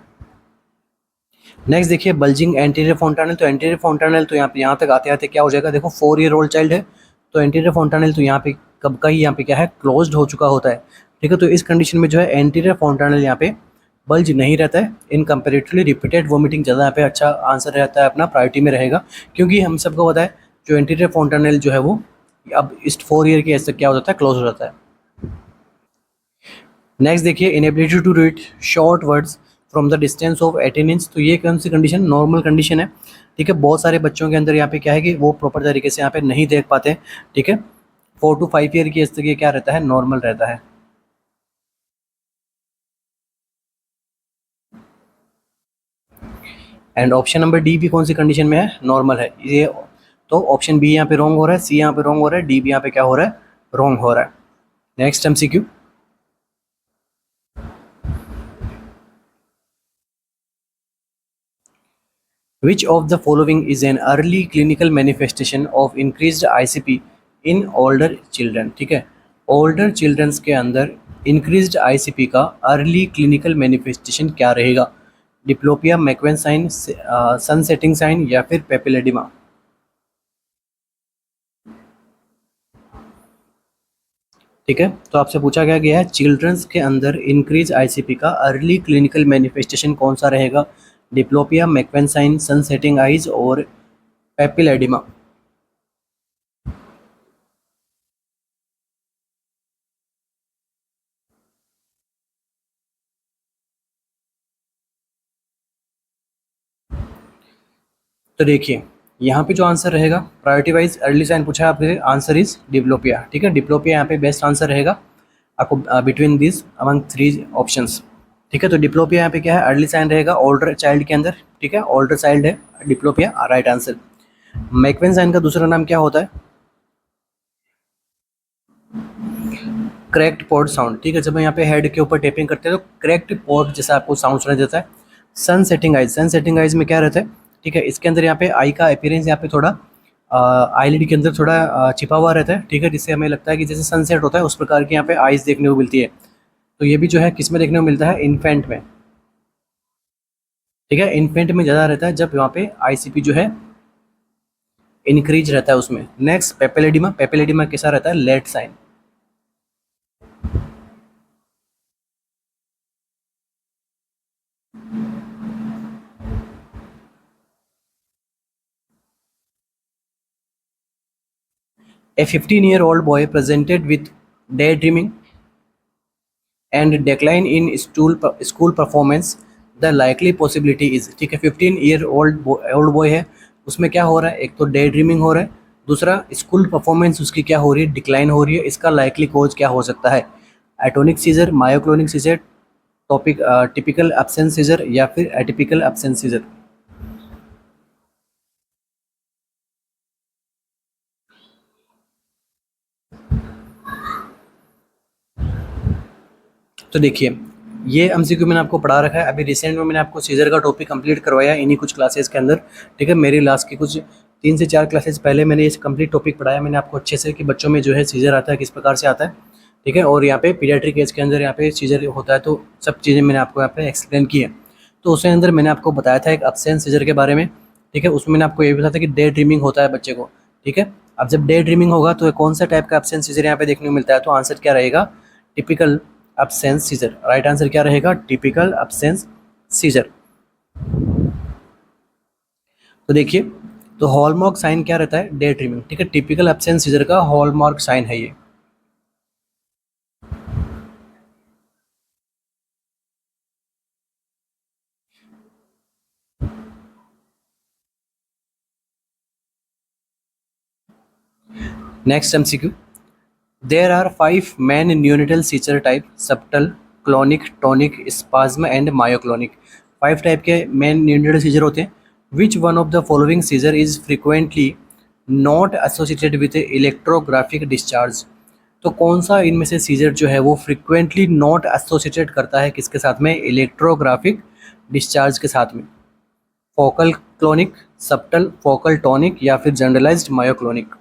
नेक्स्ट देखिए बल्जिंग एंटीरियर फोंटानेल। तो एंटीरियर फोंटानेल तो यहाँ तक आते आते क्या हो जाएगा, देखो 4 ईयर ओल्ड चाइल्ड है, तो एंटीरियर फोंटानेल तो यहाँ पे कब का ही यहाँ पे क्या है, क्लोज्ड हो चुका होता है, ठीक है। तो इस कंडीशन में जो है एंटीरियर फोंटानेल यहाँ पे बल्ज नहीं रहता है। इन कंपेरेटिवली रिपीटेड वोमिटिंग ज़्यादा यहाँ पे अच्छा आंसर रहता है, अपना प्रायोरिटी में रहेगा, क्योंकि हम सबको पता है जो एंटीरियर फोंटानेल जो है वो अब इस 4 ईयर की एज तक क्या हो जाता है, क्लोज हो जाता है। नेक्स्ट देखिए inability to read short words from the distance of 18 inch. तो ये कौन सी कंडीशन, नॉर्मल कंडीशन है, ठीक है। बहुत सारे बच्चों के अंदर यहाँ पे क्या है कि वो प्रॉपर तरीके से यहाँ पे नहीं देख पाते, ठीक है। 4 to 5 ईयर की एज तक ये क्या रहता है, नॉर्मल रहता है। एंड ऑप्शन नंबर डी भी कौन सी कंडीशन में है, नॉर्मल है ये। तो ऑप्शन बी यहाँ पे रॉन्ग हो रहा है, सी यहाँ पे रॉन्ग हो रहा है, डी भी यहाँ पे क्या हो रहा है, रॉन्ग हो रहा है। Next MCQ, Which of the following is an early clinical manifestation of increased ICP in older children? ठीक है, older children के अंदर increased ICP का early clinical manifestation क्या रहेगा, डिप्लोपिया, मैकवेन साइन, सन सेटिंग साइन या फिर पेपिलेडिमा। ठीक है, तो आपसे पूछा गया है चिल्ड्रंस के अंदर इंक्रीज आईसीपी का अर्ली क्लिनिकल मैनिफेस्टेशन कौन सा रहेगा, डिप्लोपिया, मैकवेन साइन, सन सेटिंग आइज और पेपिलेडिमा। तो देखिए यहाँ पे जो आंसर रहेगा प्रायोरिटी वाइज अर्ली साइन पूछा है आपसे, आंसर इज डिप्लोपिया, ठीक है। डिप्लोपिया यहाँ पे बेस्ट आंसर रहेगा आपको बिटवीन दिस अमंग 3 ऑप्शंस, ठीक है। तो डिप्लोपिया यहाँ पे क्या है, अर्ली साइन रहेगा ओल्डर चाइल्ड के अंदर, ठीक है, ओल्डर चाइल्ड है डिप्लोपिया, राइट आंसर। मैकवेन साइन का दूसरा नाम क्या होता है, क्रैक्ड पॉड साउंड, ठीक है। जब हम यहाँ पे हेड के ऊपर टेपिंग करते हैं तो क्रैक्ड पॉड जैसा आपको साउंड सुनाई देता है। सन सेटिंग आइज, सन सेटिंग आइज में क्या रहता है, ठीक है, इसके अंदर यहाँ पे आई का अपीयरेंस यहाँ पे थोड़ा आईलिड के अंदर थोड़ा छिपा हुआ रहता है, ठीक है, जिससे हमें लगता है कि जैसे सनसेट होता है उस प्रकार की यहाँ पे आइज देखने को मिलती है। तो ये भी जो है किस में देखने को मिलता है, इन्फेंट में, ठीक है, इन्फेंट में ज़्यादा रहता है जब वहाँ पे आईसीपी जो है इंक्रीज रहता है उसमें। नेक्स्ट पेपेलेडिमा, पेपेलेडिमा कैसा रहता है, late sign. A 15-year-old boy presented with daydreaming and decline in school performance, the likely possibility is, ठीक है, 15-year-old boy है, उसमें क्या हो रहा है, एक तो डे ड्रीमिंग हो रहा है, दूसरा स्कूल परफॉर्मेंस उसकी क्या हो रही है, डिक्लाइन हो रही है। इसका लाइकली कोज क्या हो सकता है, atonic seizure, myoclonic seizure, topic typical absence seizure या फिर एटिपिकल एब्सेंस सीजर। तो देखिए ये एमसीक्यू मैंने आपको पढ़ा रखा है, अभी रिसेंट में मैंने आपको सीजर का टॉपिक कंप्लीट करवाया इन्हीं कुछ क्लासेस के अंदर, ठीक है। मेरी लास्ट की कुछ 3 से 4 क्लासेस पहले मैंने ये कंप्लीट टॉपिक पढ़ाया मैंने आपको अच्छे से कि बच्चों में जो है सीजर आता है किस प्रकार से आता है, ठीक है। और यहाँ पे पीडियाट्रिक एज के अंदर यहाँ पे सीजर होता है, तो सब चीज़ें मैंने आपको यहाँ पे एक्सप्लेन की है। तो उसके अंदर मैंने आपको बताया था एक एब्सेंस सीजर के बारे में, ठीक है। उसमें मैंने आपको ये भी बताया था कि डे ड्रीमिंग होता है बच्चे को, ठीक है। अब जब डे ड्रीमिंग होगा तो कौन सा टाइप का एब्सेंस सीजर यहाँ पे देखने को मिलता है, तो आंसर क्या रहेगा, typical absence seizure. Right answer क्या रहेगा, टिपिकल एब्सेंस सीजर। तो देखिए तो हॉलमार्क साइन क्या रहता है, डे ड्रीमिंग, ठीक है। टिपिकल एब्सेंस सीजर का हॉलमार्क साइन है ये। Next MCQ, there are 5 main neonatal seizure type, subtle, clonic, tonic, spasm and myoclonic. 5 type के मेन न्यूनिटल सीजर होते हैं। Which one of the following seizure is frequently not associated with electrographic discharge. तो कौन सा इनमें से scissor जो है वो फ्रिक्वेंटली नॉट एसोसिएटेड करता है किसके साथ में, इलेक्ट्रोग्राफिक डिस्चार्ज के साथ में। Focal clonic, subtle focal tonic या फिर जनरलाइज्ड मायोक्लोनिक?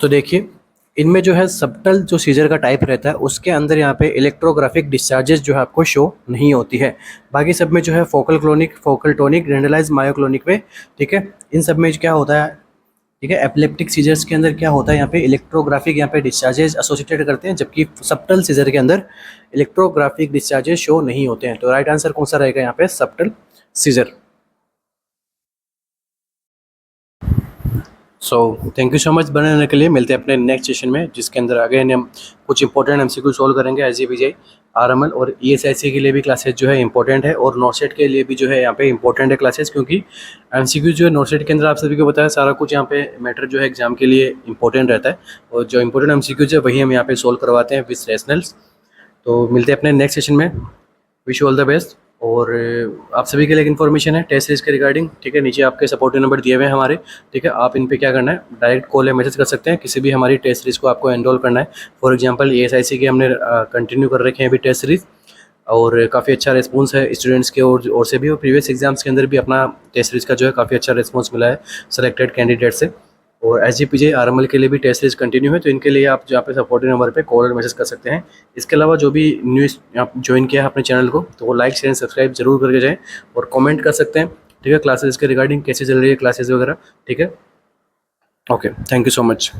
तो देखिए, इनमें जो है सबटल जो सीजर का टाइप रहता है उसके अंदर यहाँ पे इलेक्ट्रोग्राफिक डिस्चार्जेस जो है आपको शो नहीं होती है। बाकी सब में जो है focal clonic, focal tonic, generalize myoclonic में, ठीक है, इन सब में क्या होता है, ठीक है, एपिलेप्टिक सीजर्स के अंदर क्या होता है, यहाँ पे इलेक्ट्रोग्राफिक यहाँ पे डिस्चार्जेस एसोसिएटेड करते हैं, जबकि सबटल सीजर के अंदर इलेक्ट्रोग्राफिक डिस्चार्जेस शो नहीं होते हैं। तो राइट आंसर कौन सा रहेगा यहाँ पे, subtle seizure. So thank you so much बने रहने के लिए। मिलते हैं अपने नेक्स्ट सेशन में, जिसके अंदर अगेन हम कुछ इंपॉर्टेंट एमसीक्यू सॉल्व करेंगे, S G P G, RML और ईएसआईसी के लिए भी क्लासेस जो है इंपॉर्टेंट है, और नोटसेट के लिए भी जो है यहाँ पे इंपॉर्टेंट है क्लासेस, क्योंकि एमसीक्यू जो है नोटसेट के अंदर आप सभी को पता है सारा कुछ यहाँ पे मैटर जो है एग्जाम के लिए इंपॉर्टेंट रहता है, और जो इंपॉर्टेंट एमसीक्यूज है वही हम यहाँ पे सोल्व करवाते हैं विद रैशनल्स। तो मिलते हैं अपने नेक्स्ट सेशन में। Wish you all the best. और आप सभी के लिए एक इन्फॉर्मेशन है टेस्ट सीरीज के रिगार्डिंग, ठीक है, नीचे आपके सपोर्टिव नंबर दिए हुए हैं हमारे, ठीक है, आप इन पे क्या करना है, डायरेक्ट कॉल या मैसेज कर सकते हैं किसी भी हमारी टेस्ट सीरीज को आपको एनरोल करना है। फॉर एग्जांपल एएसआईसी के हमने कंटिन्यू कर रखे हैं अभी टेस्ट सीरीज, और काफ़ी अच्छा रिस्पॉन्स है स्टूडेंट्स के और से भी, और प्रीवियस एग्जाम्स के अंदर भी अपना टेस्ट सीरीज का जो है काफ़ी अच्छा रिस्पॉन्स मिला है सेलेक्टेड कैंडिडेट से। और S G P J R M L के लिए भी टेस्ट सीरीज कंटिन्यू है, तो इनके लिए आप यहाँ पे सपोर्टिव नंबर पे कॉल और मैसेज कर सकते हैं। इसके अलावा जो भी न्यूज़ आप ज्वाइन किया है अपने चैनल को, तो वो लाइक शेयर सब्सक्राइब जरूर करके जाएँ, और कमेंट कर सकते हैं, ठीक है, क्लासेस के रिगार्डिंग कैसे चल रही है क्लासेस वगैरह, ठीक है। Okay, thank you so much.